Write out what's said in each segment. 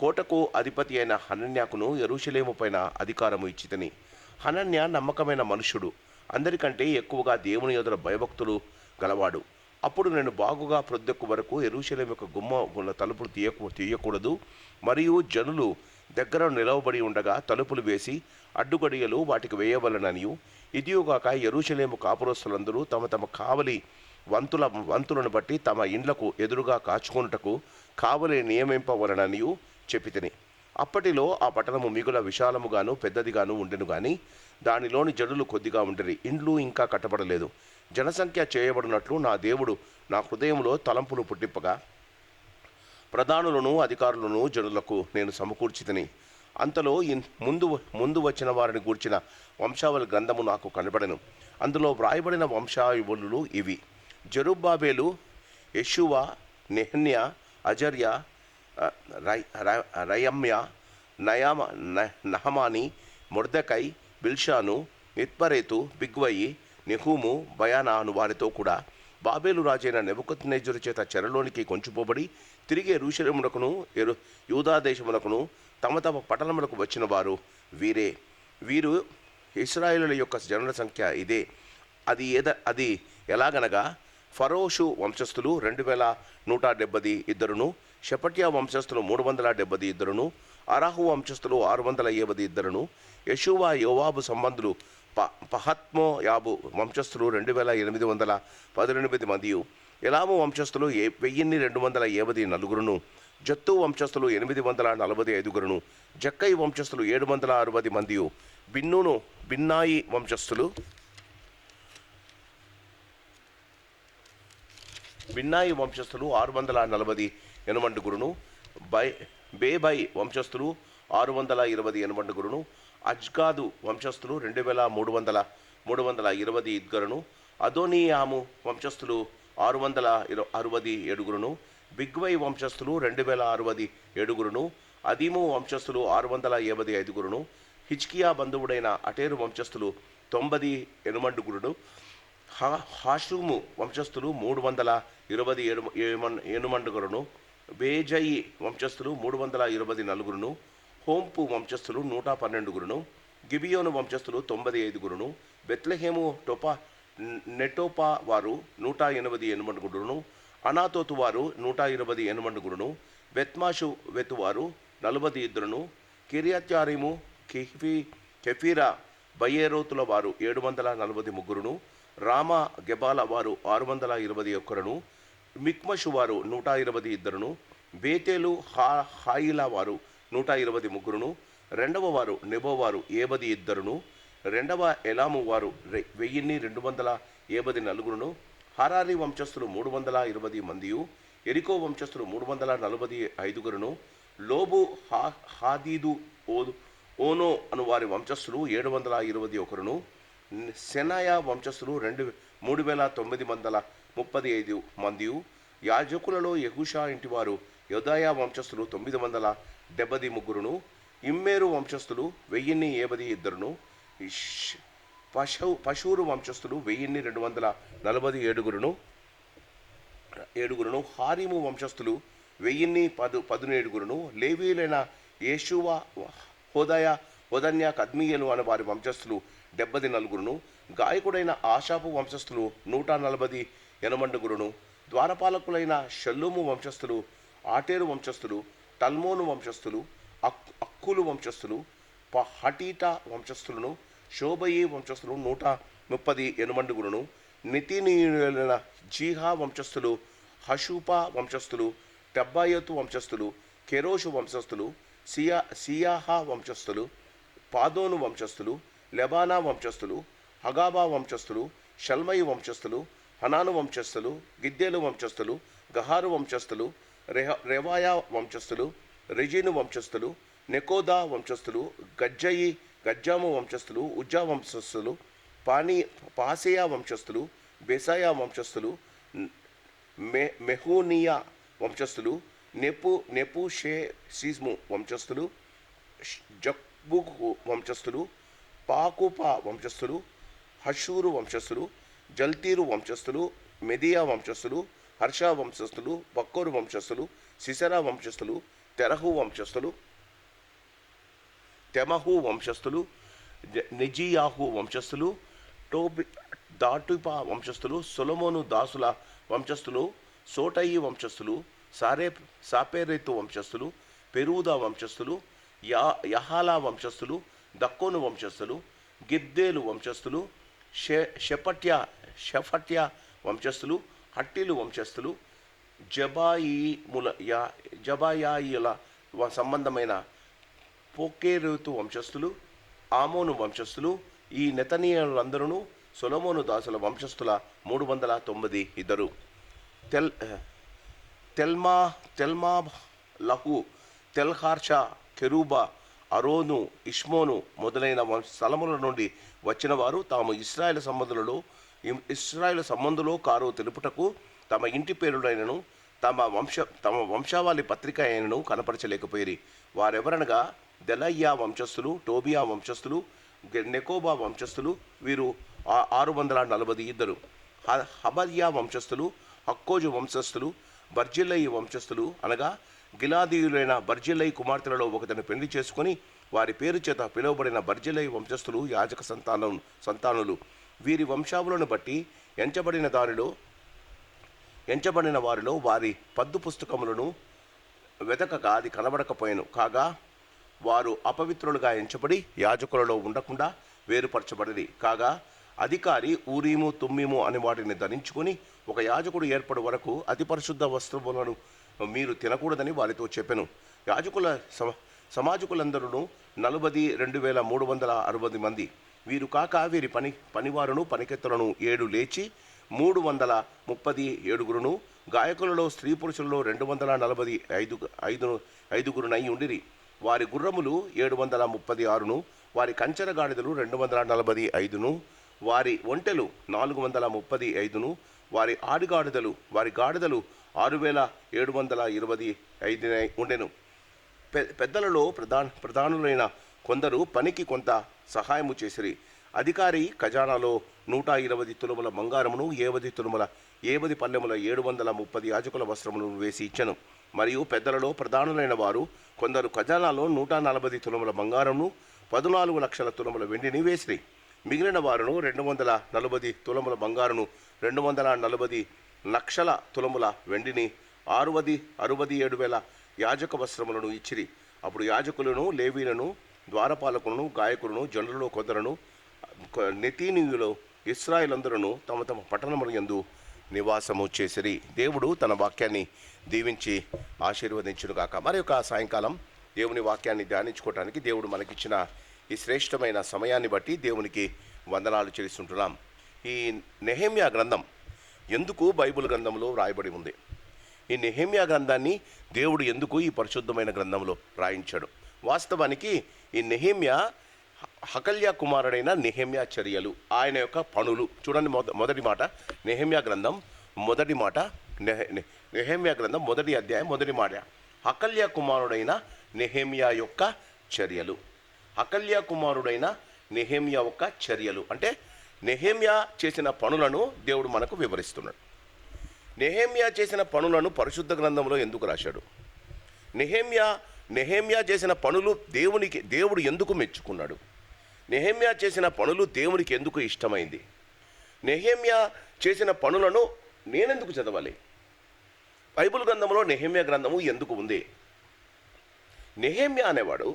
కోటకు అధిపతి అయిన హనన్యాకును యెరూషలేము పైన అధికారము ఇచ్చితిని. హనన్య నమ్మకమైన మనుష్యుడు, అందరికంటే ఎక్కువగా దేవుని ఎదుట భయభక్తులు గలవాడు. అప్పుడు నేను బాగుగా ప్రొద్దెక్కు వరకు యెరూషలేము యొక్క గుమ్మ తలుపులు తీయకూడదు, మరియు జనులు దగ్గర నిలవబడి ఉండగా తలుపులు వేసి అడ్డుగడియలు వాటికి వేయవలననియు, ఇదియుగాక యెరూషలేము కాపురస్తులందరూ తమ తమ కావలి వంతులను బట్టి తమ ఇండ్లకు ఎదురుగా కాచుకొనుటకు కావలి నియమింపవలననియు చెప్పితిని. అప్పటిలో ఆ పట్టణము మిగుల విశాలముగాను పెద్దదిగాను ఉండెను గాని దానిలోని జనులు కొద్దిగా ఉండిరి. ఇండ్లు ఇంకా కట్టబడలేదు. జనసంఖ్య చేయబడినట్లు నా దేవుడు నా హృదయంలో తలంపులు పుట్టింపగా ప్రధానులను అధికారులను జనులకు నేను సమకూర్చితిని. అంతలో ముందు వచ్చిన వారిని గూర్చిన వంశావళి గ్రంథము నాకు కనబడెను. అందులో వ్రాయబడిన వంశావళులు ఇవి: జెరుబ్బాబెలు, యెషూవ, నెహన్య, అజర్య, రయమ్య, నహమాని, మొర్దెకై, బిల్షాను, మిత్పరేతు, బిగ్వయి, నెహూము, బయానా అను వారితో కూడా బాబేలు రాజైన నెబుకద్నెజరు చేత చెరలోనికి కొంచుపోబడి తిరిగి యెరూషలేమునకును యూదా దేశమునకును తమ తమ పట్టణములకు వచ్చిన వారు వీరే. వీరు ఇశ్రాయేలుల యొక్క జనుల సంఖ్య ఇదే. అది ఎలాగనగా, ఫరోషు వంశస్థులు 2172, షెపట్యా వంశస్థులు 372, అరాహు వంశస్థులు 652, యెషూవ యోవాబు సంబంధులు పహత్మో యాబు వంశస్థులు 2818 మందియు, ఎలాము వంశస్థులు 1254, జత్తు వంశస్థులు 845, జక్కై వంశస్థులు 760 మందియు, బిన్నాయి వంశస్థులు 640 బేబై వంశస్థులు 620, అజ్గాదు వంశస్థులు 2320, అదోనీయాము వంశస్థులు 667, బిగ్వై వంశస్థులు 2067, అదీము వంశస్థులు 655, హిజ్కియా బంధువుడైన అటేరు వంశస్థులు 90, హాషుము వంశస్థులు 327, బేజయి వంశస్థులు 324, హోంపు వంశస్థులు 112, గిబియోను వంశస్థులు 95, బెత్లెహేము నెటోపా వారు 188, అనాతోతు వారు 128, బెత్మాషు వెతు వారు 42, కిర్యత్యారీము, కెఫీరా, బయేరోతుల వారు 743, రామా గెబాల వారు 621, మిక్మషు వారు 122, బేతేలు హాయిలా వారు 123, రెండవ వారు నెబో వారు 72, రెండవ ఎలాము వారు 1274, హరారి వంశస్థులు 320 మందియు, ఎరికో వంశస్థులు 345, లోబు హాదీదు ఓనో అను వారి వంశస్థులు 721, సెనాయా వంశస్థులు 3935 మందియు, యాజకులలో యెహూషా ఇంటివారు యోదాయా వంశస్థులు 973, ఇమ్మేరు వంశస్థులు 1072, పషూరు వంశస్థులు 1247, హారీము వంశస్థులు 1017, లేవీలైన యేషూవ, హోదన్య, కద్మీయేలు అనే వారి వంశస్థులు 74, గాయకుడైన ఆషాపు వంశస్థులు 140, ద్వారపాలకులైన షల్లూము వంశస్థులు, ఆటేరు వంశస్థులు, టల్మోను వంశస్థులు, అక్కులు వంశస్థులు, హటీటా వంశస్థులను, శోభయి వంశస్థులు 130, నితినీయులైన జీహా వంశస్థులు, హషూపా వంశస్థులు, టబ్బాయతు వంశస్థులు, కెరోషు వంశస్థులు, సియాహా వంశస్థులు, పాదోను వంశస్థులు, లెబానా వంశస్థులు, హగాబా వంశస్థులు, షల్మయి వంశస్థులు, హనాను వంశస్థులు, గిద్దెలు వంశస్థులు, గహారు వంశస్థులు, రెవాయా వంశస్థులు, రెజీను వంశస్థులు, నెకోదా వంశస్థులు, గజ్జాము వంశస్థులు, ఉజ్జా వంశస్థులు, పాసేయా వంశస్థులు, బెసాయా వంశస్థులు, మెహూనియా వంశస్థులు, నెపుషేసిము వంశస్థులు, జక్బుకు వంశస్థులు, పాకుపా వంశస్థులు, హషూరు వంశస్థులు, జల్తీరు వంశస్థులు, మెదియా వంశస్థులు, హర్షా వంశస్థులు, బక్కోరు వంశస్థులు, సిసరా వంశస్థులు, తెరహు వంశస్థులు, తెమహు వంశస్థులు, నిజియాహు వంశస్థులు, దాటుపా వంశస్థులు, సొలొమోను దాసుల వంశస్థులు, సోటయి వంశస్థులు, సాపేరెతు వంశస్థులు, పెరూదా వంశస్థులు, యహాలా వంశస్థులు, దక్కోను వంశస్థులు, గిద్దేలు వంశస్థులు, షెఫట్య వంశస్థులు, హట్టిలు వంశస్థులు, జబాయాయిల సంబంధమైన పోకేరేతు వంశస్థులు, ఆమోను వంశస్థులు. ఈ నెతనీయులందరూ సొలొమోను దాసుల వంశస్థుల 392. తెల్మా లహు, తెల్హార్షా, కెరూబా, అరోను, ఇష్మోను మొదలైన స్థలముల నుండి వచ్చిన వారు తాము ఇశ్రాయేలు సంబంధులో కారో తెలుపుటకు తమ ఇంటి పేరులైనను తమ వంశావళి పత్రిక అయినను కనపరచలేకపోయిరి. వారెవరనగా దెలయ్యా వంశస్థులు, టోబియా వంశస్థులు, నెకోబా వంశస్థులు, వీరు 642. హబర్యా వంశస్థులు, హక్కోజు వంశస్థులు, బర్జిల్లయి వంశస్థులు అనగా గిలాదీయులైన బర్జిల్లయి కుమార్తెలలో ఒకతను పెళ్లి చేసుకుని వారి పేరు చేత పిలువబడిన బర్జిల్లయి వంశస్థులు యాజక సంతానులు. వీరి వంశావళులను బట్టి ఎంచబడిన వారిలో వారి పద్దు పుస్తకములను వెతకగా అది కనబడకపోయాను. కాగా వారు అపవిత్రులుగా ఎంచబడి యాజకులలో ఉండకుండా వేరుపరచబడిరి. కాగా అధికారి ఊరీము తుమ్మీము అని వాటిని ధరించుకొని ఒక యాజకుడు ఏర్పడు వరకు అతి పరిశుద్ధ వస్త్రములను మీరు తినకూడదని వారితో చెప్పెను. యాజకుల సమాజకులందరూ 42,360 మంది. వీరు కాక వీరి పనివారును పనికెత్తలను 7 లేచి 337. గాయకులలో స్త్రీ పురుషులలో 245 ఉండిరి. వారి గుర్రములు 736, వారి కంచెర గాడిదలు 245, వారి ఒంటెలు 435, వారి గాడిదలు 6,725 ఉండెను. పెద్దలలో ప్రధానులైన కొందరు పనికి కొంత సహాయము చేసిరి. అధికారి ఖజానాలో 120 తులముల బంగారమును 70 పల్లెముల 730 యాజకుల వస్త్రములను వేసి ఇచ్చెను. మరియు పెద్దలలో ప్రధానులైన వారు కొందరు ఖజానాలో 140 తులముల బంగారమును 14 లక్షల తులముల వెండిని వేసిరి. మిగిలిన వారును 240 తులముల బంగారును 240 లక్షల తులముల వెండిని 67,000 యాజక వస్త్రములను ఇచ్చిరి. అప్పుడు యాజకులను, లేవీలను, ద్వారపాలకులను, గాయకులను, జనులలో కొందరును, నెతీనీయులు, ఇశ్రాయేలందరూ తమ తమ పట్టణముల యందు నివాసము చేసిరి. దేవుడు తన వాక్యాన్ని దీవించి ఆశీర్వదించునుగాక. మరి యొక్క సాయంకాలం దేవుని వాక్యాన్ని ధ్యానించుకోవటానికి దేవుడు మనకిచ్చిన ఈ శ్రేష్టమైన సమయాన్ని బట్టి దేవునికి వందనాలు చెల్లిస్తుంటున్నాం. ఈ నెహెమ్యా గ్రంథం ఎందుకు బైబిల్ గ్రంథంలో రాయబడి ఉంది? ఈ నెహెమ్యా గ్రంథాన్ని దేవుడు ఎందుకు ఈ పరిశుద్ధమైన గ్రంథంలో రాయించాడు? వాస్తవానికి ఈ నెహెమ్యా హకల్యా కుమారుడైన నెహెమ్యా చర్యలు, ఆయన యొక్క పనులు. చూడండి, మొదటి మాట నెహెమ్యా గ్రంథం మొదటి అధ్యాయం మొదటి మాట, హకల్యా కుమారుడైన నెహెమ్యా యొక్క చర్యలు. హకల్యా కుమారుడైన నెహెమ్యా యొక్క చర్యలు అంటే నెహెమ్యా చేసిన పనులను దేవుడు మనకు వివరిస్తున్నాడు. నెహెమ్యా చేసిన పనులను పరిశుద్ధ గ్రంథంలో ఎందుకు రాశాడు? నెహెమ్యా చేసిన పనులు దేవుడు ఎందుకు మెచ్చుకున్నాడు? నెహెమ్యా చేసిన పనులు దేవునికి ఎందుకు ఇష్టమైంది? నెహెమ్యా చేసిన పనులను నేనెందుకు చదవాలి? బైబిల్ గ్రంథంలో నెహెమ్యా గ్రంథము ఎందుకు ఉంది? నెహెమ్యా అనేవాడు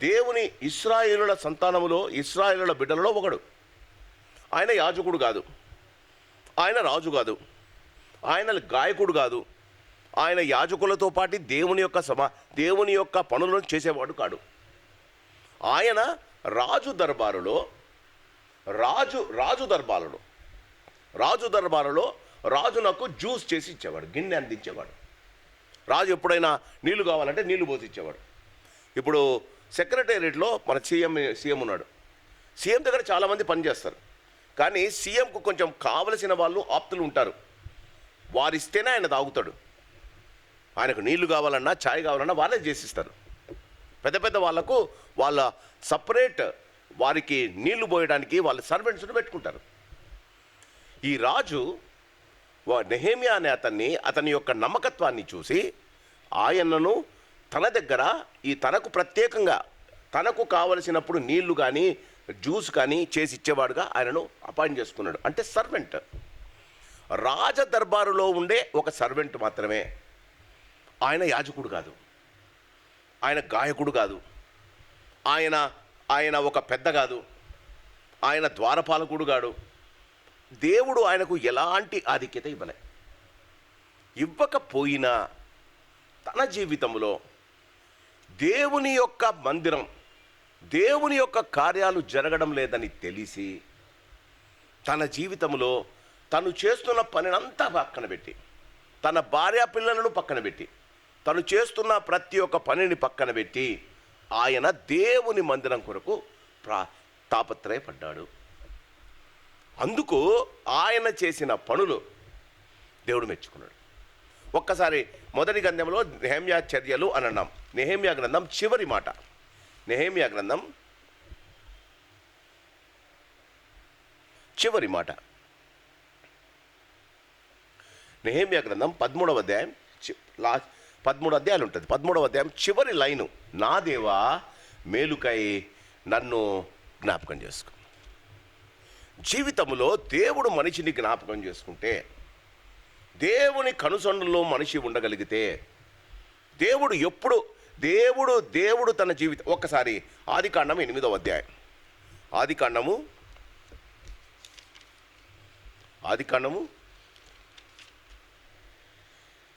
దేవుని ఇశ్రాయేలుల సంతానములో, ఇశ్రాయేలుల బిడ్డలలో ఒకడు. ఆయన యాజకుడు కాదు, ఆయన రాజు కాదు, ఆయన గాయకుడు కాదు, ఆయన యాజకులతో పాటు దేవుని యొక్క పనులను చేసేవాడు కాడు. ఆయన రాజు దర్బారులో రాజునకు జ్యూస్ చేసి ఇచ్చేవాడు, గిన్నె అందించేవాడు. రాజు ఎప్పుడైనా నీళ్లు కావాలంటే నీళ్లు పోసి ఇచ్చేవాడు. ఇప్పుడు సెక్రటేరియట్లో మన సీఎం ఉన్నాడు. సీఎం దగ్గర చాలామంది పనిచేస్తారు, కానీ సీఎంకు కొంచెం కావలసిన వాళ్ళు ఆప్తులు ఉంటారు. వారిస్తేనే ఆయన తాగుతాడు. ఆయనకు నీళ్లు కావాలన్నా, ఛాయ్ కావాలన్నా వాళ్ళే చేసిస్తారు. పెద్ద పెద్ద వాళ్లకు వాళ్ళ సపరేట్ వారికి నీళ్లు పోయడానికి వాళ్ళ సర్వెంట్స్ను పెట్టుకుంటారు. ఈ రాజు నెహెమ్యా అనే అతని యొక్క నమ్మకత్వాన్ని చూసి ఆయనను తన దగ్గర తనకు ప్రత్యేకంగా తనకు కావలసినప్పుడు నీళ్లు కానీ జ్యూస్ కానీ చేసి ఇచ్చేవాడుగా ఆయనను అపాయింట్ చేసుకున్నాడు. అంటే సర్వెంట్, రాజ దర్బారులో ఉండే ఒక సర్వెంట్ మాత్రమే. ఆయన యాజకుడు కాదు, ఆయన గాయకుడు కాదు, ఆయన ఒక పెద్ద కాదు, ఆయన ద్వారపాలకుడు కాడు. దేవుడు ఆయనకు ఎలాంటి ఆధిక్యత ఇవ్వకపోయినా తన జీవితంలో దేవుని యొక్క మందిరం, దేవుని యొక్క కార్యాలు జరగడం లేదని తెలిసి తన జీవితంలో తను చేస్తున్న పనినంతా పక్కన పెట్టి, తన భార్య పిల్లలను పక్కన పెట్టి, తను చేస్తున్న ప్రతి ఒక్క పనిని పక్కన పెట్టి ఆయన దేవుని మందిరం కొరకు తాపత్రయపడ్డాడు. అందుకు ఆయన చేసిన పనులు దేవుడు మెచ్చుకున్నాడు. ఒక్కసారి మొదటి గ్రంథంలో నెహెమ్యా చర్యలు అని అన్నాం. నెహెమ్యా గ్రంథం చివరి మాట, నెహెమ్యా గ్రంథం చివరి మాట, నెహెమ్యా గ్రంథం 13వ అధ్యాయం 13 అధ్యాయాలు ఉంటుంది. 13వ అధ్యాయం చివరి లైను, నా దేవా మేలుకై నన్ను జ్ఞాపకం చేసుకో. జీవితంలో దేవుడు మనిషిని జ్ఞాపకం చేసుకుంటే, దేవుని కనుసన్నుల్లో మనిషి ఉండగలిగితే, దేవుడు తన జీవితం ఒక్కసారి ఆదికాండం 8వ అధ్యాయం, ఆదికాండము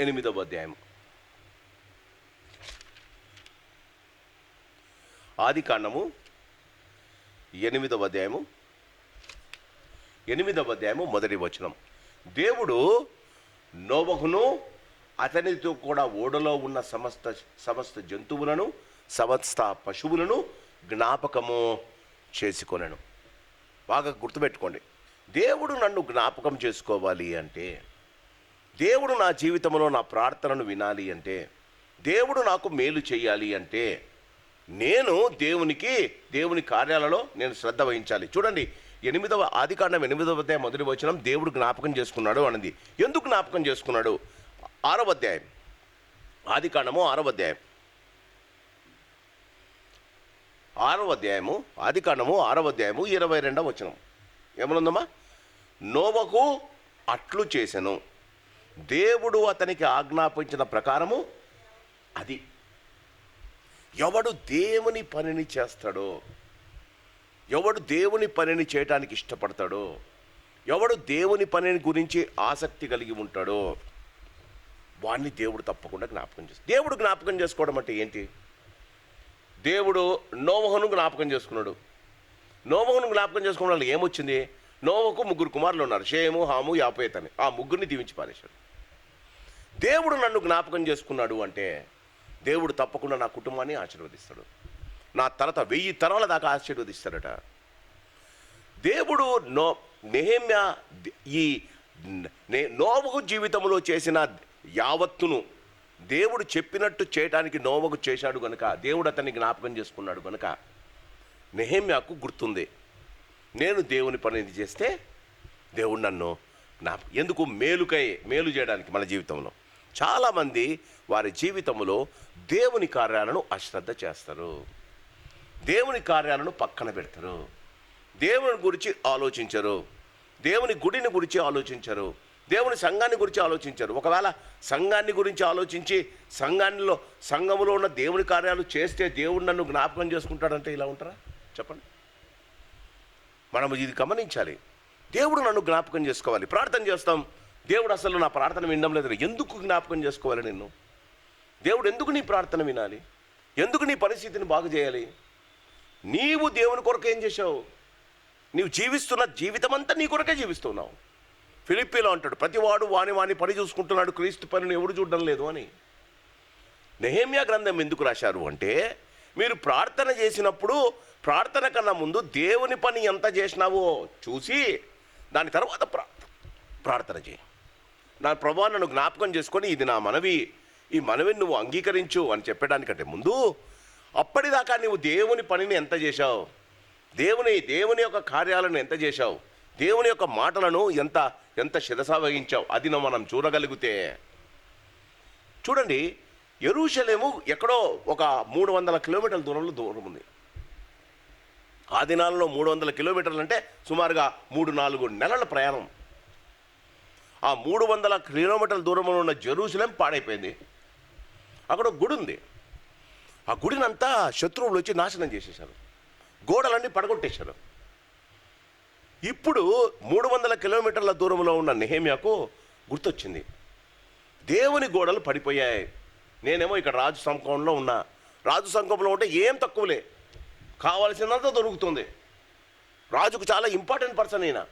8వ అధ్యాయం, ఆదికాండము 8వ అధ్యాయము 8వ అధ్యాయము మొదటి వచనం. దేవుడు నోవహును అతనితో కూడా ఓడలో ఉన్న సమస్త జంతువులను సమస్త పశువులను జ్ఞాపకము చేసుకొనెను. బాగా గుర్తుపెట్టుకోండి, దేవుడు నన్ను జ్ఞాపకం చేసుకోవాలి అంటే, దేవుడు నా జీవితంలో నా ప్రార్థనను వినాలి అంటే, దేవుడు నాకు మేలు చేయాలి అంటే, నేను దేవుని కార్యాలలో నేను శ్రద్ధ వహించాలి. చూడండి, ఆదికాండం 8వ అధ్యాయం మొదటి వచనం, దేవుడు జ్ఞాపకం చేసుకున్నాడు అన్నది. ఎందుకు జ్ఞాపకం చేసుకున్నాడు? 6వ అధ్యాయం, ఆదికాండము 6వ అధ్యాయం, ఆదికాండము 6వ అధ్యాయము 22వ వచనం ఏమనుందమ్మా? నోవహు అట్లు చేసెను, దేవుడు అతనికి ఆజ్ఞాపించిన ప్రకారము. అది ఎవడు దేవుని పనిని చేస్తాడో, ఎవడు దేవుని పనిని చేయడానికి ఇష్టపడతాడో, ఎవడు దేవుని పనిని గురించి ఆసక్తి కలిగి ఉంటాడో వాడిని దేవుడు తప్పకుండా జ్ఞాపకం చేస్తాడు. దేవుడు జ్ఞాపకం చేసుకోవడం అంటే ఏంటి? దేవుడు నోవహును జ్ఞాపకం చేసుకున్నాడు. నోవహును జ్ఞాపకం చేసుకోవడం వల్ల ఏమొచ్చింది? నోవహుకు 3 కుమారులు ఉన్నారు, షేము, హాము, యాపేత్ అని. ఆ 3ని దీవించి పారేశాడు. దేవుడు నన్ను జ్ఞాపకం చేసుకున్నాడు అంటే దేవుడు తప్పకుండా నా కుటుంబాన్ని ఆశీర్వదిస్తాడు, నా తర్వాత 1000 తరాల దాకా ఆశీర్వదిస్తాడట. దేవుడు నెహెమ్యా నోవహు జీవితంలో చేసిన యావత్తును దేవుడు చెప్పినట్టు చేయడానికి నోవహు చేశాడు కనుక, దేవుడు అతన్ని జ్ఞాపకం చేసుకున్నాడు కనుక నెహెమ్యాకు గుర్తుంది, నేను దేవుని పనిని చేస్తే దేవుడు నన్ను ఎందుకు మేలు చేయడానికి. మన జీవితంలో చాలామంది వారి జీవితంలో దేవుని కార్యాలను అశ్రద్ధ చేస్తారు, దేవుని కార్యాలను పక్కన పెడతారు, దేవుని గురించి ఆలోచించరు, దేవుని గుడిని గురించి ఆలోచించరు, దేవుని సంఘాన్ని గురించి ఆలోచించరు. ఒకవేళ సంఘాన్ని గురించి ఆలోచించి సంఘములో ఉన్న దేవుని కార్యాలు చేస్తే దేవుడు నన్ను జ్ఞాపకం చేసుకుంటాడంటే ఇలా ఉంటారా? చెప్పండి. మనం ఇది గమనించాలి. దేవుడు నన్ను జ్ఞాపకం చేసుకోవాలి. ప్రార్థన చేస్తాం, దేవుడు అసలు నా ప్రార్థన వినడం లేదు. ఎందుకు జ్ఞాపకం చేసుకోవాలి నిన్ను? దేవుడు ఎందుకు నీ ప్రార్థన వినాలి? ఎందుకు నీ పరిస్థితిని బాగు చేయాలి? నీవు దేవుని కొరకు ఏం చేశావు? నీవు జీవిస్తున్న జీవితం అంతా నీ కొరకే జీవిస్తున్నావు. ఫిలిప్పీలో అంటాడు, ప్రతివాడు వాని పని చూసుకుంటున్నాడు, క్రీస్తు పనిని ఎవడు చూడడం లేదు అని. నెహెమ్యా గ్రంథం ఎందుకు రాశారు అంటే, మీరు ప్రార్థన చేసినప్పుడు ప్రార్థన కన్నా ముందు దేవుని పని ఎంత చేసినావో చూసి దాని తర్వాత ప్రార్థన చేయి. నా ప్రభువా నన్ను జ్ఞాపకం చేసుకొని ఇది నా మనవి, ఈ మనవిని నువ్వు అంగీకరించు అని చెప్పడానికంటే ముందు అప్పటిదాకా నువ్వు దేవుని పనిని ఎంత చేశావు, దేవుని యొక్క కార్యాలను ఎంత చేశావు, దేవుని యొక్క మాటలను ఎంత శిరస వహించావు, అది మనం చూడగలిగితే. చూడండి, యెరూషలేము ఎక్కడో ఒక 300 కిలోమీటర్ల దూరం ఉంది. ఆ దినాలలో 300 కిలోమీటర్లు అంటే సుమారుగా 3-4 నెలల ప్రయాణం. ఆ 300 కిలోమీటర్ల దూరంలో ఉన్న జెరూసలేం పాడైపోయింది. అక్కడ ఒక గుడి ఉంది. ఆ గుడినంతా శత్రువులు వచ్చి నాశనం చేసేశారు, గోడలన్నీ పడగొట్టేశారు. ఇప్పుడు 300 కిలోమీటర్ల దూరంలో ఉన్న నెహెమ్యాకు గుర్తొచ్చింది, దేవుని గోడలు పడిపోయాయి. నేనేమో ఇక్కడ రాజు సంఘంలో ఉన్నా. రాజు సంఘంలో ఉంటే ఏం తక్కువలే, కావాల్సినంత దొరుకుతుంది. రాజుకు చాలా ఇంపార్టెంట్ పర్సన్ అయినా.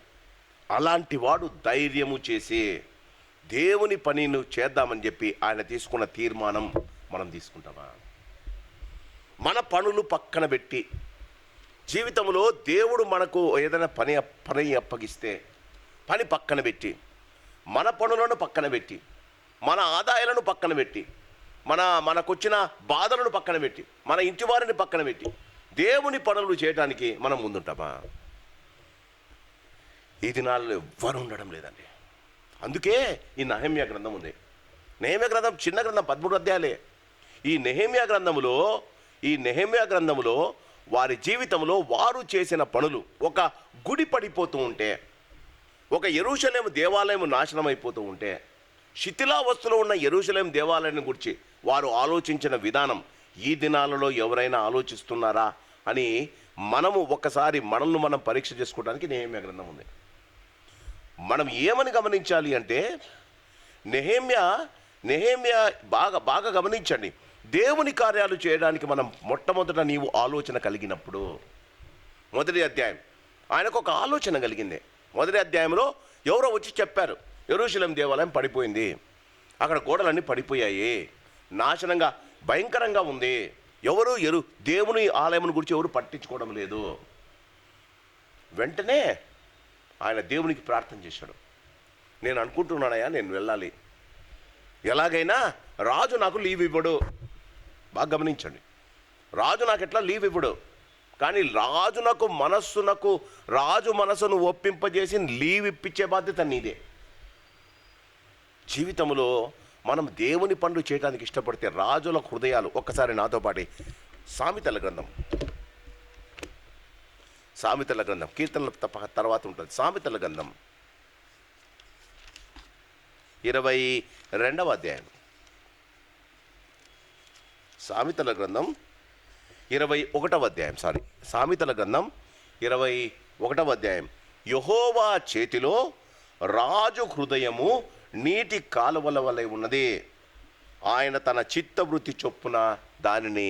అలాంటి వాడు ధైర్యము చేసి దేవుని పనిని చేద్దామని చెప్పి ఆయన తీసుకున్న తీర్మానం మనం తీసుకుంటామా? మన పనులు పక్కన పెట్టి, జీవితంలో దేవుడు మనకు ఏదైనా పని అప్పగిస్తే పని పక్కన పెట్టి, మన పనులను పక్కన పెట్టి, మన ఆదాయాలను పక్కన పెట్టి, మనకొచ్చిన బాధలను పక్కన పెట్టి, మన ఇంటి వారిని పక్కన పెట్టి దేవుని పనులు చేయడానికి మనం ముందుంటామా? ఈ దినాల్లో ఎవ్వరు ఉండడం లేదండి. అందుకే ఈ నెహెమ్యా గ్రంథం ఉంది. నెహెమ్యా గ్రంథం చిన్న గ్రంథం, 13 అధ్యాయాలే. ఈ నెహెమ్యా గ్రంథములో వారి జీవితంలో వారు చేసిన పనులు, ఒక గుడి పడిపోతూ ఉంటే, ఒక యెరూషలేము దేవాలయం నాశనం అయిపోతూ ఉంటే, శిథిలావస్థలో ఉన్న యెరూషలేం దేవాలయాన్ని గురించి వారు ఆలోచించిన విధానం ఈ దినాలలో ఎవరైనా ఆలోచిస్తున్నారా అని మనము ఒకసారి మనల్ని మనం పరీక్ష చేసుకోవడానికి నెహెమ్యా గ్రంథం ఉంది. మనం ఏమని గమనించాలి అంటే, నెహెమ్యా బాగా గమనించండి. దేవుని కార్యాలు చేయడానికి మనం మొట్టమొదట నీవు ఆలోచన కలిగినప్పుడు, మొదటి అధ్యాయం ఆయనకు ఒక ఆలోచన కలిగింది. మొదటి అధ్యాయంలో ఎవరో వచ్చి చెప్పారు, యెరూషలేం దేవాలయం పడిపోయింది, అక్కడ గోడలన్నీ పడిపోయాయి, నాశనంగా భయంకరంగా ఉంది, దేవుని ఆలయం గురించి ఎవరు పట్టించుకోవడం లేదు. వెంటనే ఆయన దేవునికి ప్రార్థన చేశాడు. నేను అనుకుంటున్నానయ్యా, నేను వెళ్ళాలి, ఎలాగైనా రాజు నాకు లీవ్ ఇవ్వడు. బాగా గమనించండి, రాజు నాకు ఎట్లా లీవ్ ఇవ్వడు, కానీ రాజు మనసును ఒప్పింపజేసి లీవ్ ఇప్పించే బాధ్యత నీదే. జీవితంలో మనం దేవుని పనులు చేయడానికి ఇష్టపడితే రాజుల హృదయాలు, ఒక్కసారి నాతో పాటు సామెతల గ్రంథం కీర్తనల తర్వాత ఉంటుంది. సామెతల గ్రంథం 22వ అధ్యాయం. సామెతల గ్రంథం 21వ అధ్యాయం. సామెతల గ్రంథం 21వ అధ్యాయం. యెహోవా చేతిలో రాజు హృదయము నీటి కాలువల వలె ఉన్నది, ఆయన తన చిత్తవృత్తి చొప్పున దానిని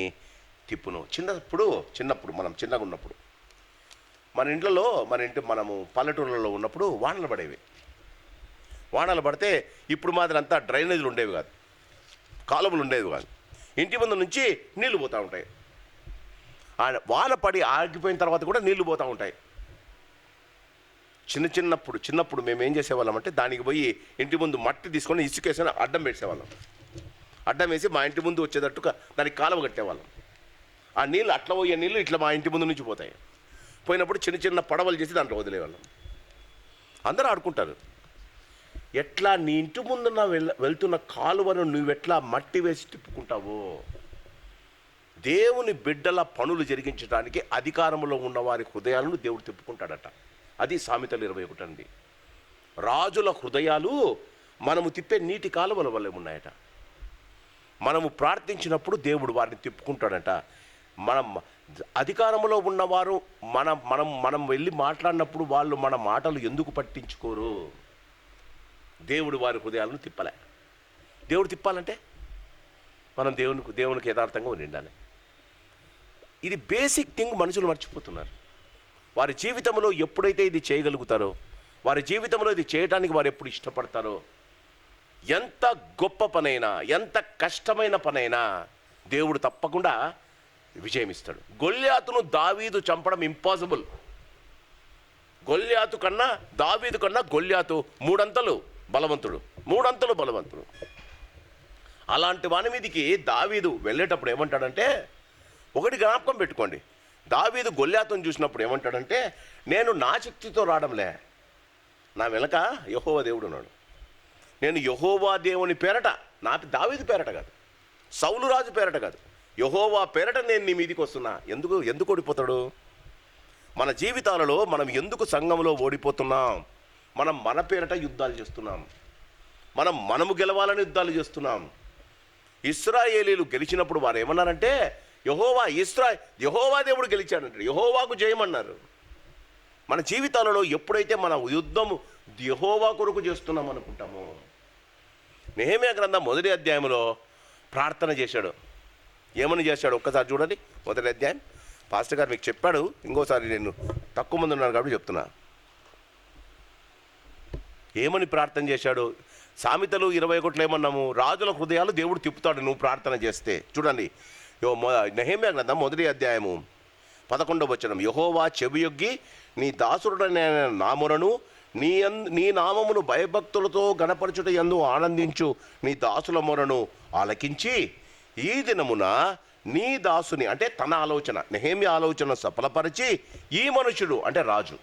తిప్పును. చిన్నప్పుడు మనం చిన్నగా ఉన్నప్పుడు మనము పల్లెటూళ్ళలో ఉన్నప్పుడు వానలు పడేవి. వానలు పడితే ఇప్పుడు మాదిరి అంతా డ్రైనేజీలు ఉండేవి కాదు, కాలువలు ఉండేవి కాదు. ఇంటి ముందు నుంచి నీళ్లు పోతూ ఉంటాయి. వాన పడి ఆగిపోయిన తర్వాత కూడా నీళ్లు పోతూ ఉంటాయి. చిన్నప్పుడు మేము ఏం చేసేవాళ్ళం అంటే, దానికి పోయి ఇంటి ముందు మట్టి తీసుకొని ఇసుకేసిన అడ్డం వేసేవాళ్ళం. అడ్డం వేసి మా ఇంటి ముందు వచ్చేటట్టుగా దానికి కాలువ కట్టేవాళ్ళం. ఆ నీళ్ళు అట్లా పోయే నీళ్ళు ఇట్లా మా ఇంటి ముందు నుంచి పోతాయి. పోయినప్పుడు చిన్న పడవలు చేసి దాంట్లో వదిలేవాళ్ళం. అందరూ ఆడుకుంటారు. ఎట్లా నీ ఇంటి ముందున్న వెళ్తున్న కాలువను నువ్వెట్లా మట్టి వేసి తిప్పుకుంటావో, దేవుని బిడ్డల పనులు జరిగించడానికి అధికారంలో ఉన్న వారి హృదయాలను దేవుడు తిప్పుకుంటాడట. అది సామెతలు 21 అండి. రాజుల హృదయాలు మనము తిప్పే నీటి కాలువల వల్లే ఉన్నాయట. మనము ప్రార్థించినప్పుడు దేవుడు వారిని తిప్పుకుంటాడట. మనం అధికారంలో ఉన్నవారు మనం వెళ్ళి మాట్లాడినప్పుడు వాళ్ళు మన మాటలు ఎందుకు పట్టించుకోరు? దేవుడు వారి హృదయాలను తిప్పలే. దేవుడు తిప్పాలంటే మనం దేవునికి యథార్థంగా ఉండాలి. ఇది బేసిక్ థింగ్ మనుషులు మర్చిపోతున్నారు. వారి జీవితంలో ఎప్పుడైతే ఇది చేయగలుగుతారో, వారి జీవితంలో ఇది చేయడానికి వారు ఎప్పుడు ఇష్టపడతారో, ఎంత గొప్ప పనైనా, ఎంత కష్టమైన పనైనా దేవుడు తప్పకుండా విజయం ఇస్తాడు. గొల్యాతును దావీదు చంపడం ఇంపాసిబుల్. దావీదు కన్నా గొల్యాతు మూడంతలు బలవంతుడు. అలాంటి వాని మీదికి దావీదు వెళ్ళేటప్పుడు ఏమంటాడంటే, ఒకటి జ్ఞాపకం పెట్టుకోండి, దావీదు గొల్యాతును చూసినప్పుడు ఏమంటాడంటే, నేను నా శక్తితో రావడంలే, నా వెనక యెహోవా దేవుడు ఉన్నాడు. నేను యెహోవా దేవుని పేరట, దావీదు పేరట కాదు, సౌలు రాజు పేరట కాదు, యెహోవా పేరట నేను నీ మీదికి వస్తున్నా. ఎందుకు ఓడిపోతాడు? మన జీవితాలలో మనం ఎందుకు సంఘంలో ఓడిపోతున్నాం? మనం మన పేరట యుద్ధాలు చేస్తున్నాం. మనము గెలవాలని యుద్ధాలు చేస్తున్నాం. ఇశ్రాయేలీలు గెలిచినప్పుడు వారు ఏమన్నారంటే, యెహోవా దేవుడు గెలిచాడంటాడు, యెహోవాకు జయమన్నారు. మన జీవితాలలో ఎప్పుడైతే మన యుద్ధము యెహోవా కొరకు చేస్తున్నాం అనుకుంటామో. నెహెమ్యా గ్రంథం 1వ అధ్యాయంలో ప్రార్థన చేశాడు. ఏమని చేశాడు ఒక్కసారి చూడండి. 1వ అధ్యాయం. పాస్టర్ గారు మీకు చెప్పాడు, ఇంకోసారి నేను తక్కువ మంది ఉన్నాను కాబట్టి చెప్తున్నా. ఏమని ప్రార్థన చేశాడు? సామెతలు 21 ఏమన్నాము? రాజుల హృదయాలు దేవుడు తిప్పుతాడు నువ్వు ప్రార్థన చేస్తే. చూడండి, నెహెమ్యా గ్రంథం 1వ అధ్యాయము 11వ వచనం. యెహోవా చెవియొగ్గి నీ దాసుడైన నా మొరను, నీ నామమును భయభక్తులతో గణపరచుట యందు ఆనందించు నీ దాసుల మొరను ఆలకించి ఈ దినమున నీ దాసుని, అంటే తన ఆలోచన, నెహెమ్యా ఆలోచన సఫలపరిచి ఈ మనుషుడు, అంటే రాజు,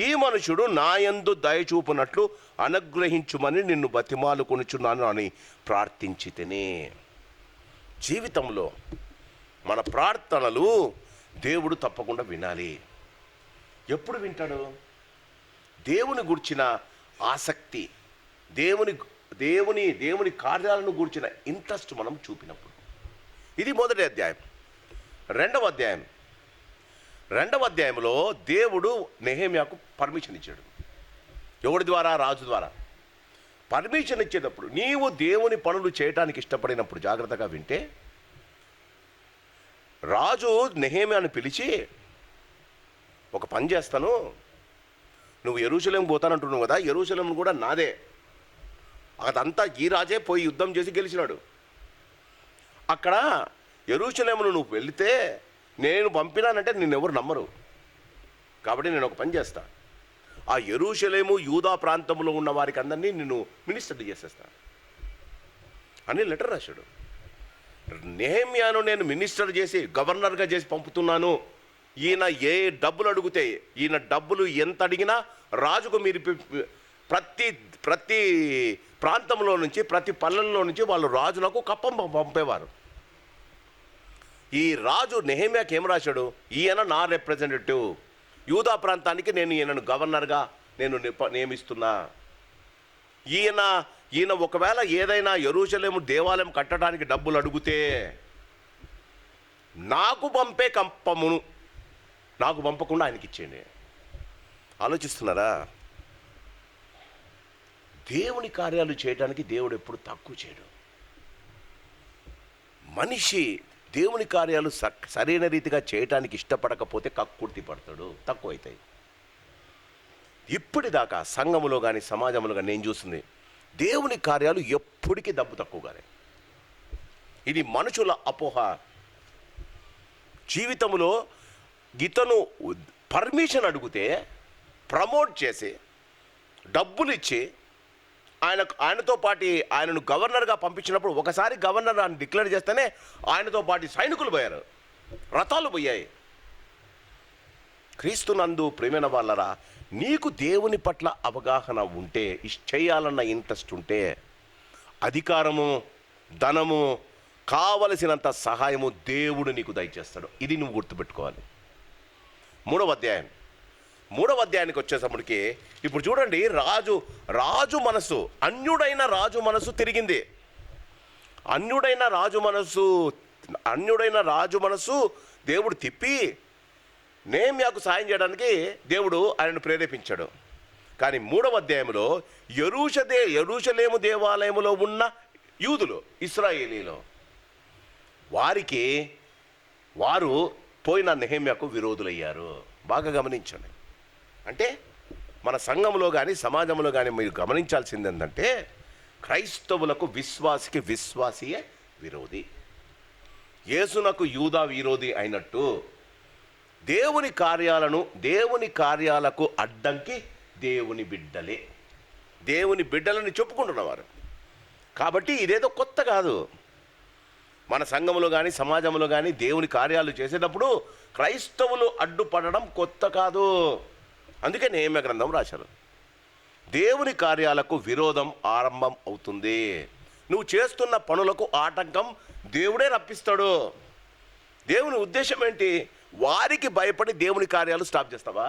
ఈ మనుషుడు నా యందు దయచూపునట్లు అనుగ్రహించుమని నిన్ను బతిమాలుకొనుచున్నాను అని ప్రార్థించితిని. జీవితంలో మన ప్రార్థనలు దేవుడు తప్పకుండా వినాలి. ఎప్పుడు వింటాడు? దేవుని గురించిన ఆసక్తి, దేవుని కార్యాలను గురించిన ఇంట్రెస్ట్ మనం చూపినప్పుడు. ఇది 1వ అధ్యాయం. 2వ అధ్యాయంలో దేవుడు నెహెమ్యాకు పర్మిషన్ ఇచ్చాడు. ఎవరి ద్వారా? రాజు ద్వారా. పర్మిషన్ ఇచ్చేటప్పుడు నీవు దేవుని పనులు చేయడానికి ఇష్టపడినప్పుడు జాగ్రత్తగా వింటే, రాజు నెహెమ్యాను పిలిచి, ఒక పని చేస్తాను, నువ్వు యెరూషలేం పోతానంటున్నావు కదా, యెరూషలేం కూడా నాదే. అదంతా ఈ రాజే పోయి యుద్ధం చేసి గెలిచినాడు. అక్కడ యెరూషలేమును నువ్వు వెళితే నేను పంపినానంటే నిన్నెవరు నమ్మరు. కాబట్టి నేను ఒక పని చేస్తా, ఆ యెరూషలేము యూదా ప్రాంతంలో ఉన్న వారికి అందరినీ నిన్ను మినిస్టర్ చేసేస్తా అని లెటర్ రాశాడు. నెహెమ్యాను నేను మినిస్టర్ చేసి గవర్నర్గా చేసి పంపుతున్నాను. ఈయన ఏ డబ్బులు అడిగితే, ఈయన డబ్బులు ఎంత అడిగినా రాజుకు మీరు ప్రతి ప్రాంతంలో నుంచి, ప్రతి పల్లెల్లో నుంచి వాళ్ళు రాజులకు కప్పం పంపేవారు. ఈ రాజు నెహెమ్యాకి ఏం రాశాడు? ఈయన నా రిప్రజెంటేటివ్, యూదా ప్రాంతానికి నేను ఈయనను గవర్నర్గా నేను నియమిస్తున్నా. ఈయన ఒకవేళ ఏదైనా యెరూషలేము దేవాలయం కట్టడానికి డబ్బులు అడిగితే నాకు పంపే కప్పమును నాకు పంపకుండా ఆయనకి ఇచ్చేయండి. ఆలోచిస్తున్నారా? దేవుని కార్యాలు చేయడానికి దేవుడు ఎప్పుడు తక్కువ చేయడు. మనిషి దేవుని కార్యాలు సరైన రీతిగా చేయటానికి ఇష్టపడకపోతే కక్కుర్తి పడతాడు, తక్కువ అవుతాయి. ఇప్పటిదాకా సంఘములో కానీ సమాజంలో కానీ నేను చూస్తుంది, దేవుని కార్యాలు ఎప్పటికీ డబ్బు తక్కువగానే. ఇది మనుషుల అపోహ. జీవితంలో ఇతను పర్మిషన్ అడిగితే ప్రమోట్ చేసి డబ్బులు ఇచ్చి ఆయనతో పాటు ఆయనను గవర్నర్గా పంపించినప్పుడు, ఒకసారి గవర్నర్ అని డిక్లేర్ చేస్తేనే ఆయనతో పాటు సైనికులు పోయారు, రథాలు పోయాయి. క్రీస్తునందు ప్రేమైన వాళ్ళరా, నీకు దేవుని పట్ల అవగాహన ఉంటే, చేయాలన్న ఇంట్రెస్ట్ ఉంటే, అధికారము, ధనము, కావలసినంత సహాయము దేవుడు నీకు దయచేస్తాడు. ఇది నువ్వు గుర్తుపెట్టుకోవాలి. 3వ అధ్యాయానికి వచ్చేసప్పటికి ఇప్పుడు చూడండి, రాజు మనసు, అన్యుడైన రాజు మనసు తిరిగింది. అన్యుడైన రాజు మనసు దేవుడు తిప్పి నెహెమ్యాకు సాయం చేయడానికి దేవుడు ఆయనను ప్రేరేపించాడు. కానీ 3వ అధ్యాయంలో యెరూషలేము దేవాలయములో ఉన్న యూదులు, ఇశ్రాయేలీలు, వారు పోయిన నెహెమ్యాకు విరోధులయ్యారు. బాగా గమనించండి. అంటే మన సంఘంలో కానీ సమాజంలో కానీ మీరు గమనించాల్సింది ఏంటంటే, క్రైస్తవులకు విశ్వాసియే విరోధి. యేసునకు యూదా విరోధి అయినట్టు దేవుని కార్యాలకు అడ్డంకి దేవుని బిడ్డలని చెప్పుకుంటున్నవారు. కాబట్టి ఇదేదో కొత్త కాదు. మన సంఘంలో కానీ సమాజంలో కానీ దేవుని కార్యాలు చేసేటప్పుడు క్రైస్తవులు అడ్డుపడడం కొత్త కాదు. అందుకే నెహెమ్యా గ్రంథం రాశారు. దేవుని కార్యాలకు విరోధం ఆరంభం అవుతుంది. నువ్వు చేస్తున్న పనులకు ఆటంకం దేవుడే రప్పిస్తాడు. దేవుని ఉద్దేశం ఏంటి? వారికి భయపడి దేవుని కార్యాలు స్టాప్ చేస్తావా?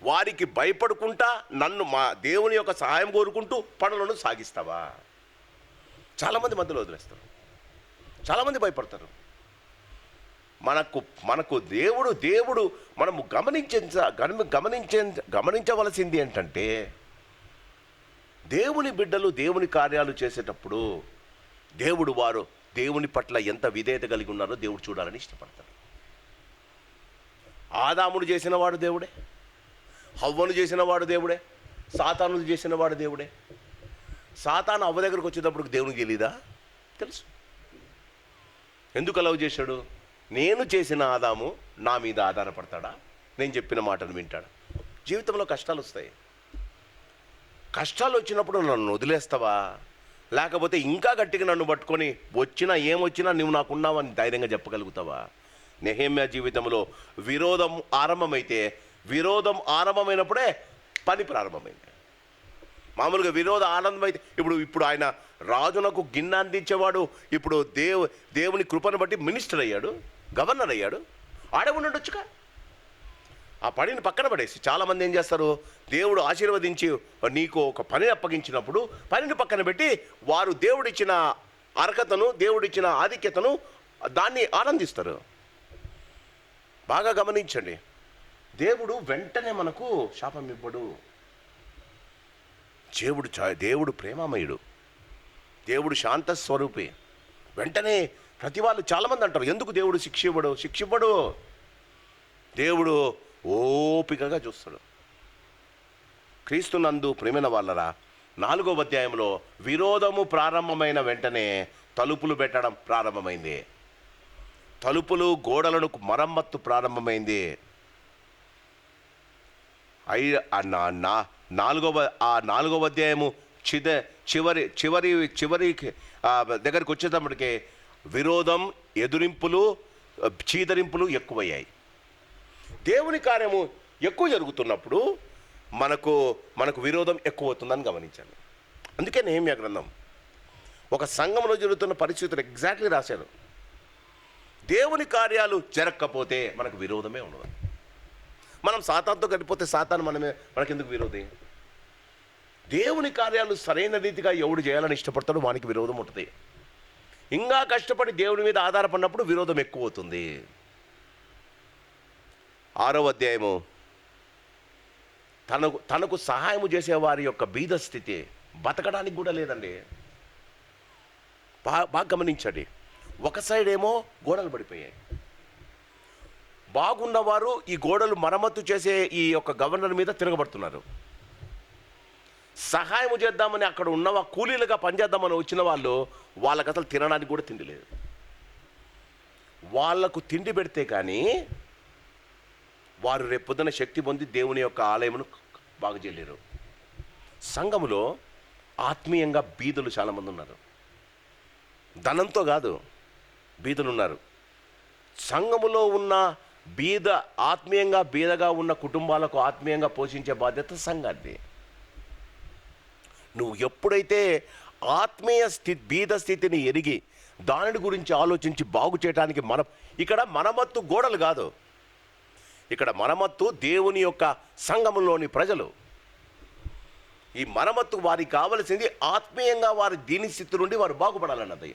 వారికి భయపడుకుంటా మా దేవుని యొక్క సహాయం కోరుకుంటూ పనులను సాగిస్తావా? చాలామంది మధ్యలో వదిలేస్తారు, చాలామంది భయపడతారు. మనకు దేవుడు మనము గమనించవలసింది ఏంటంటే, దేవుని బిడ్డలు దేవుని కార్యాలు చేసేటప్పుడు వారు దేవుని పట్ల ఎంత విధేయత కలిగి ఉన్నారో దేవుడు చూడాలని ఇష్టపడతాడు. ఆదామును చేసిన వాడు దేవుడే, హవ్వను చేసిన వాడు దేవుడే, సాతాను చేసిన వాడు దేవుడే. సాతాను అవ్వ దగ్గరకు వచ్చేటప్పుడు దేవునికి తెలీదా? తెలుసు. ఎందుకు అలౌ చేశాడు? నేను చేసిన ఆదాము నా మీద ఆధారపడతాడా? నేను చెప్పిన మాటను వింటాడా? జీవితంలో కష్టాలు వస్తాయి. కష్టాలు వచ్చినప్పుడు నన్ను వదిలేస్తావా? లేకపోతే ఇంకా గట్టిగా నన్ను పట్టుకొని ఏమొచ్చినా నువ్వు నాకున్నావని ధైర్యంగా చెప్పగలుగుతావా? నెహెమ్యా జీవితంలో విరోధం ఆరంభమైనప్పుడే పని ప్రారంభమైంది. మామూలుగా ఆనందమైతే ఇప్పుడు ఆయన రాజునకు గిన్నె అందించేవాడు, ఇప్పుడు దేవుని కృపను బట్టి మినిస్టర్ అయ్యాడు, గవర్నర్ అయ్యాడు. ఆడే ఉండొచ్చుగా. ఆ పనిని పక్కన పడేసి చాలామంది ఏం చేస్తారు, దేవుడు ఆశీర్వదించి నీకు ఒక పని అప్పగించినప్పుడు పనిని పక్కన పెట్టి వారు దేవుడిచ్చిన అర్హతను, దేవుడిచ్చిన ఆధిక్యతను దాన్ని ఆనందిస్తారు. బాగా గమనించండి, దేవుడు వెంటనే మనకు శాపం ఇవ్వడు. దేవుడు ప్రేమమయుడు, దేవుడు శాంత స్వరూపి. వెంటనే ప్రతి వాళ్ళు చాలామంది అంటారు, ఎందుకు దేవుడు శిక్ష ఇవ్వడు? దేవుడు ఓపికగా చూస్తాడు. క్రీస్తునందు ప్రేమైన వాళ్ళరా, 4వ అధ్యాయంలో విరోధము ప్రారంభమైన వెంటనే తలుపులు పెట్టడం ప్రారంభమైంది. గోడలను మరమ్మత్తు ప్రారంభమైంది. 4వ అధ్యాయము చివరి దగ్గరికి వచ్చేటప్పటికే విరోధం, ఎదురింపులు, చీదరింపులు ఎక్కువయ్యాయి. దేవుని కార్యము ఎక్కువ జరుగుతున్నప్పుడు మనకు విరోధం ఎక్కువ అవుతుందని గమనించాను. అందుకే నెహెమ్యా గ్రంథం ఒక సంఘంలో జరుగుతున్న పరిస్థితులు ఎగ్జాక్ట్లీ రాశారు. దేవుని కార్యాలు జరగకపోతే మనకు విరోధమే ఉండదు. మనం సాతానుతో గడిపోతే సాతాను మనకెందుకు విరోధి? దేవుని కార్యాలు సరైన రీతిగా ఎవడు చేయాలని ఇష్టపడతాడో వానికి విరోధం ఉంటుంది. ఇంకా కష్టపడి దేవుని మీద ఆధారపడినప్పుడు విరోధం ఎక్కువ అవుతుంది. 6వ అధ్యాయము తనకు సహాయము చేసే వారి యొక్క బీద స్థితి బతకడానికి కూడా లేదండి. బాగా గమనించండి. ఒక సైడ్ ఏమో గోడలు పడిపోయాయి. బాగున్నవారు ఈ గోడలు మరమ్మతు చేసే ఈ యొక్క గవర్నర్ మీద తిరగబడుతున్నారు. సహాయం చేద్దామని అక్కడ ఉన్న కూలీలుగా పనిచేద్దామని వచ్చిన వాళ్ళకి అసలు తినడానికి కూడా తిండి లేదు. వాళ్లకు తిండి పెడితే కానీ వారు రేపొద్దున శక్తి పొంది దేవుని యొక్క ఆలయమును బాగు చేయలేరు. సంఘములో ఆత్మీయంగా బీదలు చాలామంది ఉన్నారు. ధనంతో కాదు, బీదలు ఉన్నారు. సంఘములో ఉన్న ఆత్మీయంగా బీదగా ఉన్న కుటుంబాలకు ఆత్మీయంగా పోషించే బాధ్యత సంఘాన్ని. నువ్వు ఎప్పుడైతే ఆత్మీయ బీద స్థితిని ఎరిగి దాని గురించి ఆలోచించి బాగు చేయడానికి ఇక్కడ మరమ్మత్తు గోడలు కాదు, ఇక్కడ మరమ్మత్తు దేవుని యొక్క సంఘములోని ప్రజలు. ఈ మరమ్మత్తు వారికి కావలసింది ఆత్మీయంగా వారి దీని స్థితి నుండి వారు బాగుపడాలన్నది.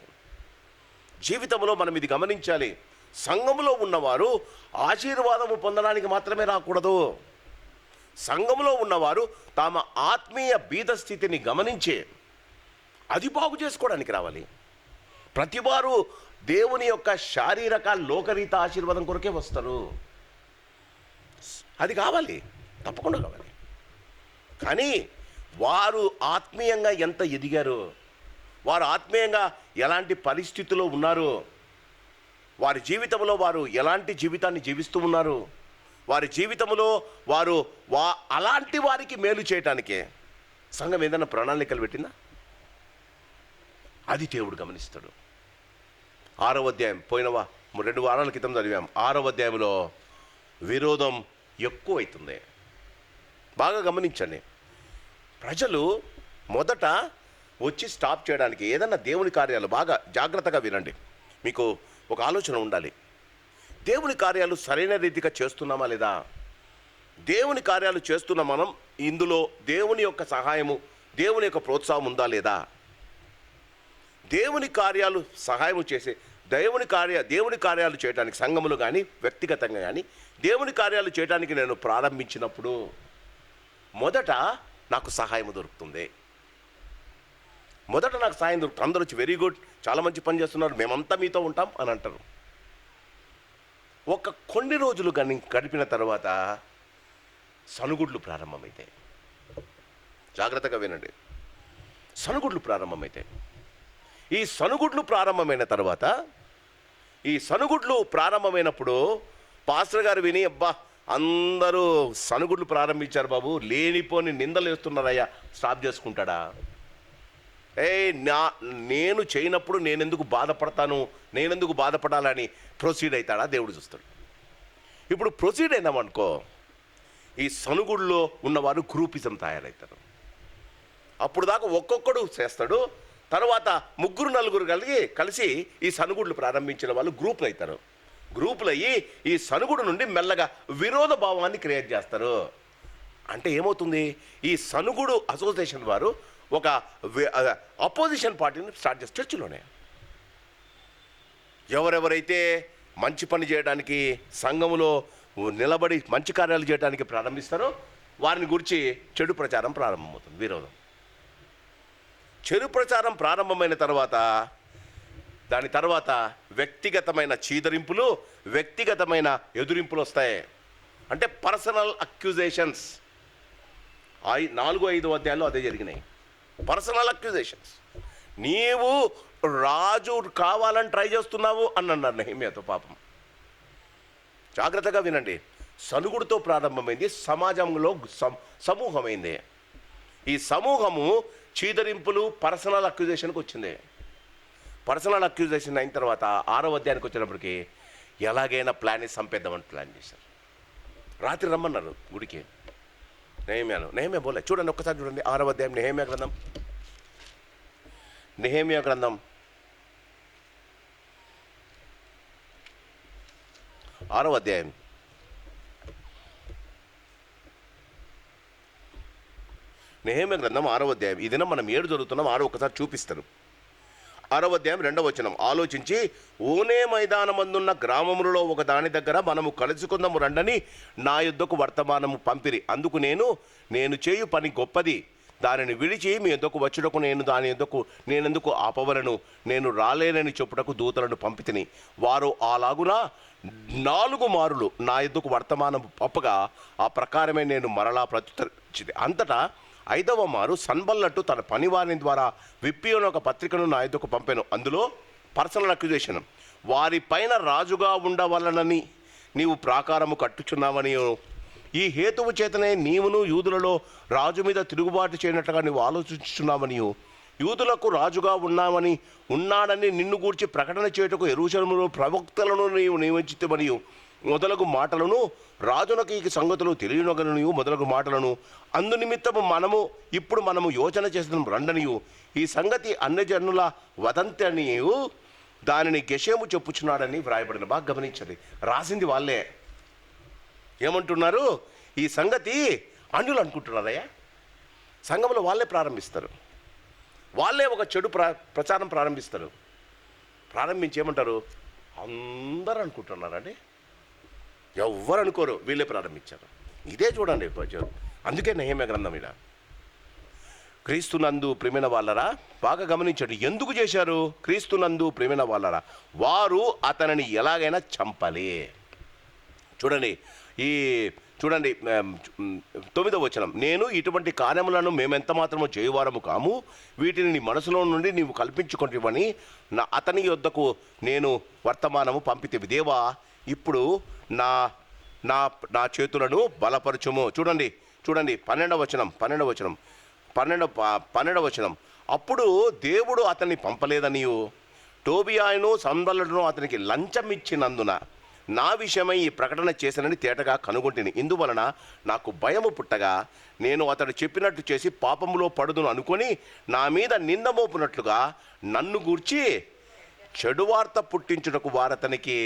జీవితంలో మనం ఇది గమనించాలి. సంఘములో ఉన్నవారు ఆశీర్వాదము పొందడానికి మాత్రమే రాకూడదు. సంఘములో ఉన్నవారు తమ ఆత్మీయ బీద స్థితిని గమనించి అది బాగు చేసుకోవడానికి రావాలి. ప్రతివారు దేవుని యొక్క శారీరక లోకరీత ఆశీర్వాదం కొరకే వస్తారు. అది కావాలి, తప్పకుండా కావాలి. కానీ వారు ఆత్మీయంగా ఎంత ఎదిగారు, వారు ఆత్మీయంగా ఎలాంటి పరిస్థితుల్లో ఉన్నారు, వారి జీవితంలో వారు ఎలాంటి జీవితాన్ని జీవిస్తూ ఉన్నారు, వారి జీవితంలో వారు అలాంటి వారికి మేలు చేయటానికే సంఘం ఏదైనా ప్రణాళికలు పెట్టిందా? అది దేవుడు గమనిస్తాడు. 6వ అధ్యాయం పోయిన 2 వారాల క్రితం చదివాం. 6వ అధ్యాయంలో విరోధం ఎక్కువైతుంది. బాగా గమనించండి. ప్రజలు మొదట వచ్చి స్టాప్ చేయడానికి ఏదన్నా దేవుని కార్యాలు బాగా జాగ్రత్తగా వినండి. మీకు ఒక ఆలోచన ఉండాలి. దేవుని కార్యాలు సరైన రీతిగా చేస్తున్నామా లేదా? దేవుని కార్యాలు చేస్తున్న మనం ఇందులో దేవుని యొక్క సహాయము, దేవుని యొక్క ప్రోత్సాహం ఉందా లేదా? దేవుని కార్యాలు సహాయం చేసే దేవుని కార్యాలు చేయడానికి సంఘములు కానీ వ్యక్తిగతంగా కానీ దేవుని కార్యాలు చేయడానికి నేను ప్రారంభించినప్పుడు మొదట నాకు సహాయం దొరుకుతుంది. మొదట నాకు సహాయం దొరుకుతుంది. అందరూ వచ్చి వెరీ గుడ్, చాలా మంచి పని చేస్తున్నారు, మేమంతా మీతో ఉంటాం అని అంటారు. ఒక కొన్ని రోజులు గడిపిన తర్వాత సనుగుడ్లు ప్రారంభమవుతాయి. జాగ్రత్తగా వినండి. సనుగుడ్లు ప్రారంభమవుతాయి. ఈ సనుగుడ్లు ప్రారంభమైనప్పుడు పాస్టర్ గారు విని, అబ్బా అందరూ సనుగుడ్లు ప్రారంభించారు బాబు, లేనిపోని నిందలు వేస్తున్నారయ్యా, స్టాప్ చేసుకుంటాడా? నేను చేయనప్పుడు నేనెందుకు బాధపడాలని ప్రొసీడ్ అవుతాడా? దేవుడు చూస్తాడు. ఇప్పుడు ప్రొసీడ్ అయినామనుకో, ఈ సనుగుడులో ఉన్నవారు గ్రూపిజం తయారవుతారు. అప్పుడు దాకా ఒక్కొక్కడు చేస్తాడు, తర్వాత ముగ్గురు నలుగురు కలిసి ఈ సనుగుడులు ప్రారంభించిన వాళ్ళు గ్రూపులు అవుతారు. గ్రూపులు అయ్యి ఈ సనుగుడు నుండి మెల్లగా విరోధ భావాన్ని క్రియేట్ చేస్తారు. అంటే ఏమవుతుంది, ఈ సనుగుడు అసోసియేషన్ వారు ఒక అపోజిషన్ పార్టీని స్టార్ట్ చేస్తారు. చర్చిలోనే ఎవరెవరైతే మంచి పని చేయడానికి సంఘములో నిలబడి మంచి కార్యాలు చేయడానికి ప్రారంభిస్తారో వారిని గురించి చెడు ప్రచారం ప్రారంభమవుతుంది. విరోధం, చెడు ప్రచారం ప్రారంభమైన తర్వాత దాని తర్వాత వ్యక్తిగతమైన చీదరింపులు, వ్యక్తిగతమైన ఎదురింపులు వస్తాయి. అంటే పర్సనల్ అక్యూజేషన్స్. 4-5 అధ్యాయాల్లో అదే జరిగినాయి. Personal accusations. నీవు రాజు కావాలని ట్రై చేస్తున్నావు అని అన్నారు నెహెమ్యాతో. పాపం జాగ్రత్తగా వినండి. సనుగుడితో ప్రారంభమైంది, సమాజంలో సమూహమైంది. ఈ సమూహము చీదరింపులు, పర్సనల్ అక్యూజేషన్కి వచ్చింది. పర్సనల్ అక్యూజేషన్ అయిన తర్వాత 6వ అధ్యాయానికి వచ్చినప్పటికీ ఎలాగైనా చంపేద్దామని ప్లాన్ చేశారు. రాత్రి రమ్మన్నారు గుడికి. నెహెమ్యా బోలే. చూడండి, ఒక్కసారి చూడండి 6వ అధ్యాయం నెహెమ్యా గ్రంథం 6వ అధ్యాయం నెహెమ్యా గ్రంథం 6వ అధ్యాయం. ఈ దినం మనం 7 చదువుతున్నాం, 6 ఒకసారి చూపిస్తారు. 6వ అధ్యాయం 2వ వచనం. ఆలోచించి, ఓనే మైదానమందున్న గ్రామములలో ఒక దాని దగ్గర మనము కలుసుకుందాము రండని నా యుద్ధకు వర్తమానము పంపిరి. అందుకు నేను చేయు పని గొప్పది, దానిని విడిచి మీ యుద్ధకు వచ్చుటకు నేనెందుకు ఆపవలను? నేను రాలేనని చెప్పుటకు దూతలను పంపితిని. వారు అలాగున 4 మారులు నా యుద్ధకు వర్తమానం పంపగా ఆ ప్రకారమే నేను మరలా ప్రత్యుత్తరించింది. అంతటా 5వ మారు సన్బల్లట్టు తన పనివారిని ద్వారా విప్పి ఒక పత్రికను నా యుద్ధకు పంపాను. అందులో పర్సనల్ అక్యూజేషన్. వారి పైన రాజుగా ఉండవలనని నీవు ప్రాకారము కట్టుచున్నావని, ఈ హేతువు చేతనే నీవును యూదులలో రాజు మీద తిరుగుబాటు చేయనట్టుగా నీవు ఆలోచించుచున్నావని, యూదులకు రాజుగా ఉన్నాడని నిన్ను గూర్చి ప్రకటన చేయుటకు యెరూషలేములో ప్రవక్తలను నీవు నియమించితివనియు మొదలగు మాటలను, రాజునకు ఈ సంగతులు తెలియనగలనియు మొదలగు మాటలను అందునిమిత్తము ఇప్పుడు మనము యోచన చేసిన రండనియు, ఈ సంగతి అన్యజనుల వదంతి అనియు దానిని గెషేము చెప్పుచున్నాడని వ్రాయబడిన. బాగా గమనించండి, రాసింది వాళ్ళే. ఏమంటున్నారు? ఈ సంగతి అన్యులు అనుకుంటున్నారయ్యా. సంఘంలో వాళ్ళే ప్రారంభిస్తారు. వాళ్ళే ఒక చెడు ప్రచారం ప్రారంభిస్తారు. ప్రారంభించి ఏమంటారు? అందరూ అనుకుంటున్నారండి. ఎవ్వరు అనుకోరు, వీళ్ళే ప్రారంభించారు. ఇదే చూడండి. అందుకే నెహెమ్యా గ్రంథం ఇలా క్రీస్తునందు ప్రేమైన వాళ్ళరా, బాగా గమనించండి. ఎందుకు చేశారు? క్రీస్తునందు ప్రేమైన వాళ్ళరా, వారు అతనిని ఎలాగైనా చంపాలి. చూడండి 9వ వచనం. నేను ఇటువంటి కార్యములను మేమెంత మాత్రమో చేయువారము కాము, వీటిని నీ మనసులో నుండి నీవు కల్పించుకుంటువని అతని యొద్దకు నేను వర్తమానము పంపితివి. దేవా, ఇప్పుడు నా చేతులను బలపరచుము. చూడండి 12వ వచనం. అప్పుడు దేవుడు అతన్ని పంపలేదనియు, టోబియాను సంబల్లడును అతనికి లంచం ఇచ్చినందున నా విషయమై ఈ ప్రకటన చేశానని తేటగా కనుగొంటిని. ఇందువలన నాకు భయము పుట్టగా నేను అతడు చెప్పినట్టు చేసి పాపములో పడుదును అనుకొని నా మీద నింద మోపునట్లుగా నన్ను గూర్చి చెడు వార్త పుట్టించుటకు వారతనికి,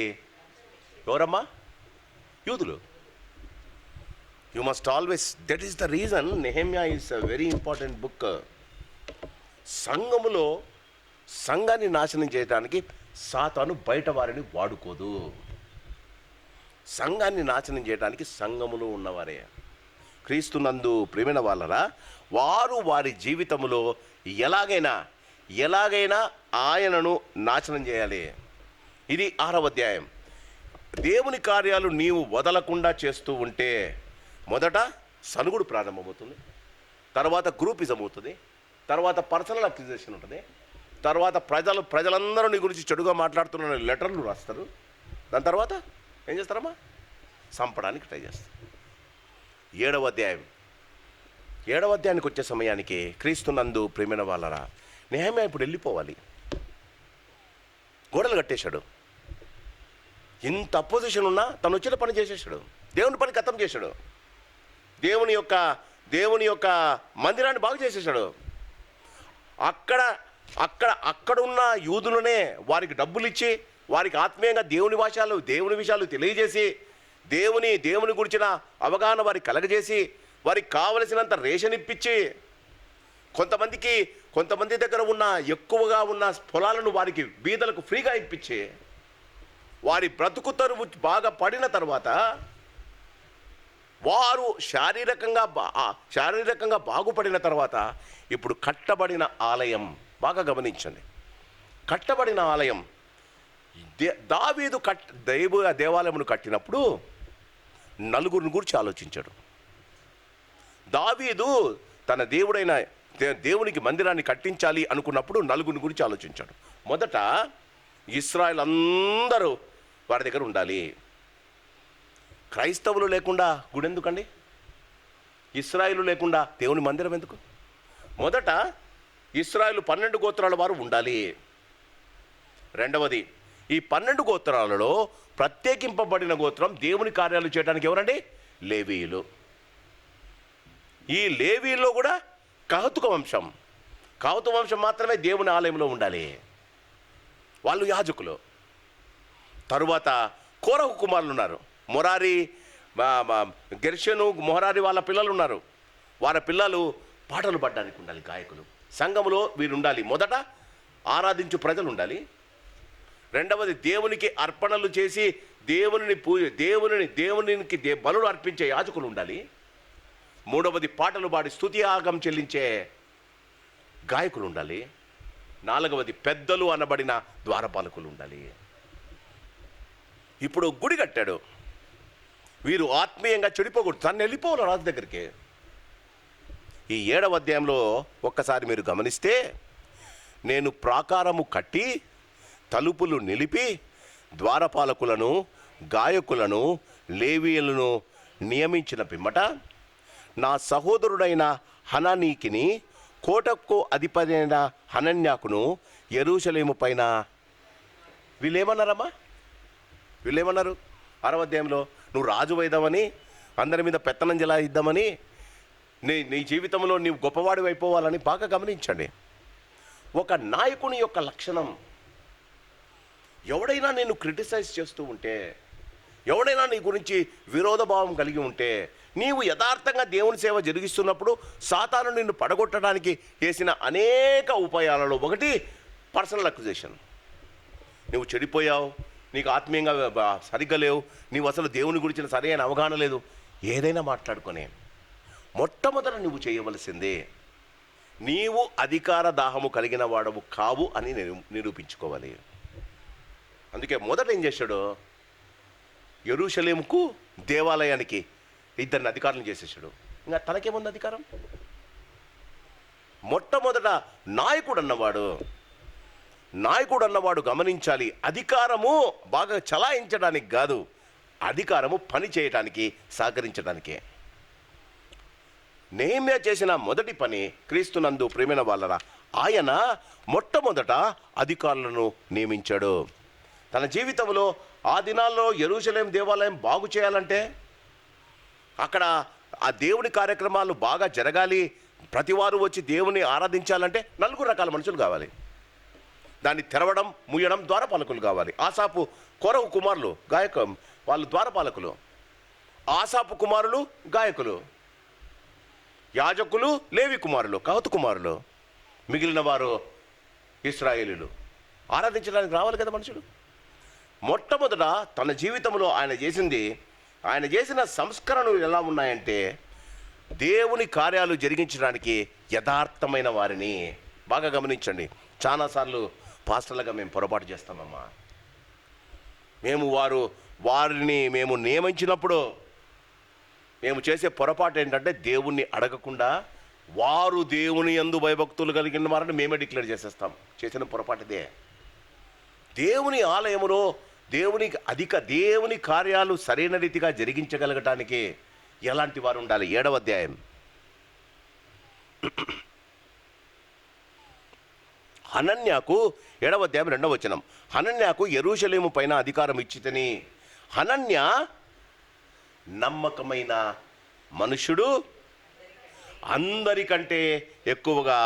ఎవరమ్మా? యూదులు. You must always, that is the reason Nehemiah is a very important book. సంఘములో సంఘాన్ని నాశనం చేయడానికి సాతాను బయట వారిని వాడుకోదు. సంఘాన్ని నాశనం చేయడానికి సంఘములో ఉన్నవారే. క్రీస్తునందు ప్రేమైన వాళ్ళరా, వారు వారి జీవితంలో ఎలాగైనా ఆయనను నాశనం చేయాలి. ఇది 6వ అధ్యాయం. దేవుని కార్యాలు నీవు వదలకుండా చేస్తూ ఉంటే మొదట సనుగుడు ప్రారంభమవుతుంది, తర్వాత గ్రూపిజం అవుతుంది, తర్వాత పర్సనల్ అక్యూజేషన్ ఉంటుంది, తర్వాత ప్రజలందరూ నీ గురించి చెడుగా మాట్లాడుతున్న లెటర్లు రాస్తారు. దాని తర్వాత ఏం చేస్తారమ్మా? చంపడానికి ట్రై చేస్తారు. 7వ అధ్యాయానికి వచ్చే సమయానికి క్రీస్తునందు ప్రేమైన వాళ్ళరా, నెహెమ్యా ఇప్పుడు వెళ్ళిపోవాలి. గోడలు కట్టేశాడు. ఇంత అపోజిషన్ ఉన్నా తను వచ్చిన పని చేసేసాడు. దేవుని పని ఖతం చేశాడు. దేవుని యొక్క మందిరాన్ని బాగు చేసేసాడు. అక్కడున్న యూదులనే వారికి డబ్బులు ఇచ్చి, వారికి ఆత్మీయంగా దేవుని విషయాలు తెలియజేసి, దేవుని గురించిన అవగాహన వారికి కలగజేసి, వారికి కావలసినంత రేషన్ ఇప్పించి, కొంతమంది దగ్గర ఉన్న ఎక్కువగా ఉన్న పొలాలను వారికి బీదలకు ఫ్రీగా ఇప్పించి, వారి బ్రతుకు తరువు బాగా పడిన తర్వాత వారు శారీరకంగా బాగుపడిన తర్వాత ఇప్పుడు కట్టబడిన ఆలయం, బాగా గమనించండి, కట్టబడిన ఆలయం దావీదు దేవాలయమును కట్టినప్పుడు నలుగురిని గురించి ఆలోచించాడు. దావీదు తన దేవునికి మందిరాన్ని కట్టించాలి అనుకున్నప్పుడు నలుగురిని గురించి ఆలోచించాడు. మొదట ఇశ్రాయేల్ అందరూ వారి దగ్గర ఉండాలి. క్రైస్తవులు లేకుండా గుడి ఎందుకండి? ఇశ్రాయేలు లేకుండా దేవుని మందిరం ఎందుకు? మొదట ఇశ్రాయేలు 12 గోత్రాల వారు ఉండాలి. రెండవది, ఈ 12 గోత్రాలలో ప్రత్యేకింపబడిన గోత్రం దేవుని కార్యాలు చేయడానికి ఎవరండి? లేవీయులు. ఈ లేవీయుల్లో కూడా కహతుక వంశం మాత్రమే దేవుని ఆలయంలో ఉండాలి. వాళ్ళు యాజకులు. తరువాత కోరహు కుమారులు ఉన్నారు. మొరారి, గెర్షను, మొహరారి వాళ్ళ పిల్లలు ఉన్నారు. వారి పిల్లలు పాటలు పాడడానికి ఉండాలి, గాయకులు. సంఘములో వీరు ఉండాలి. మొదట ఆరాధించు ప్రజలు ఉండాలి. రెండవది, దేవునికి అర్పణలు చేసి దేవునికి బలులు అర్పించే యాజకులు ఉండాలి. మూడవది, పాటలు పాడి స్తుతి యాగం చెల్లించే గాయకులు ఉండాలి. నాలుగవది, పెద్దలు అనబడిన ద్వారపాలకులు ఉండాలి. ఇప్పుడు గుడి కట్టాడు. వీరు ఆత్మీయంగా చెడిపోకూడదు. తను వెళ్ళిపోవాలి రాజు దగ్గరికి. ఈ 7వ అధ్యాయంలో ఒక్కసారి మీరు గమనిస్తే, నేను ప్రాకారము కట్టి తలుపులు నిలిపి ద్వారపాలకులను, గాయకులను, లేవీయులను నియమించిన పిమ్మట నా సహోదరుడైన హనానీకిని, కోటకు అధిపతైన హనన్యాకును యెరూషలేము పైన, వీళ్ళేమన్నారమ్మా? 6వ అధ్యాయంలో నువ్వు రాజు అయిదామని, అందరి మీద పెత్తనం జలాయిద్దామని, నీ జీవితంలో నీవు గొప్పవాడి అయిపోవాలని బాగా గమనించండి. ఒక నాయకుని యొక్క లక్షణం, ఎవడైనా నేను క్రిటిసైజ్ చేస్తూ ఉంటే, ఎవడైనా నీ గురించి విరోధభావం కలిగి ఉంటే, నీవు యథార్థంగా దేవుని సేవ జరిగిస్తున్నప్పుడు సాతాను నిన్ను పడగొట్టడానికి చేసిన అనేక ఉపాయాలలో ఒకటి పర్సనల్ అక్యుజేషన్. నువ్వు చెడిపోయావు, నీకు ఆత్మీయంగా సరిగ్గా లేవు, నీవు అసలు దేవుని గురించిన సరైన అవగాహన లేదు, ఏదైనా మాట్లాడుకొని మొట్టమొదట నువ్వు చేయవలసిందే, నీవు అధికార దాహము కలిగిన వాడవు కావు అని నిరూపించుకోవాలి. అందుకే మొదట ఏం చేశాడు? యెరూషలేముకు, దేవాలయానికి 2 అధికారులను చేసేసాడు. ఇంకా తనకేముంది అధికారం? మొట్టమొదట నాయకుడు అన్నవాడు గమనించాలి, అధికారము బాగా చలాయించడానికి కాదు, అధికారము పని చేయడానికి, సహకరించడానికే. నెహెమ్యా చేసిన మొదటి పని, క్రీస్తునందు ప్రేమైన వాళ్ళరా, ఆయన మొట్టమొదట అధికారులను నియమించాడు. తన జీవితంలో ఆ దినాల్లో యెరూషలేం దేవాలయం బాగు చేయాలంటే, అక్కడ ఆ దేవుని కార్యక్రమాలు బాగా జరగాలి, ప్రతివారు వచ్చి దేవుని ఆరాధించాలంటే 4 రకాల మనుషులు కావాలి. దాన్ని తెరవడం, ముయ్యడం ద్వారపాలకులు కావాలి. ఆసాపు కోరహు కుమారులు వాళ్ళు ద్వారపాలకులు. ఆసాపు కుమారులు గాయకులు, యాజకులు లేవి కుమారులు, కహతు కుమారులు, మిగిలిన వారు ఇశ్రాయేలీయులు. ఆరాధించడానికి రావాలి కదా మనుషులు. మొట్టమొదట తన జీవితంలో ఆయన చేసిన సంస్కరణలు ఎలా ఉన్నాయంటే, దేవుని కార్యాలు జరిగించడానికి యథార్థమైన వారిని. బాగా గమనించండి, చాలాసార్లు పాస్టర్లుగా మేము పొరపాటు చేస్తామమ్మా. వారిని మేము నియమించినప్పుడు మేము చేసే పొరపాటు ఏంటంటే, దేవుణ్ణి అడగకుండా వారు దేవుని యందు భయభక్తులు కలిగిన వారిని మేమే డిక్లేర్ చేసేస్తాం. చేసిన పొరపాటుదే. దేవుని ఆలయములో దేవుని కార్యాలు సరైన రీతిగా జరిగించగలగటానికి ఎలాంటి వారు ఉండాలి? 7వ అధ్యాయం హనన్యాకు 7వ అధ్యాయం 2వ వచనం. హనన్యాకు యెరూషలేము పైన అధికారం ఇచ్చితిని. హనన్య నమ్మకమైన మనుషుడు, అందరికంటే ఎక్కువగా.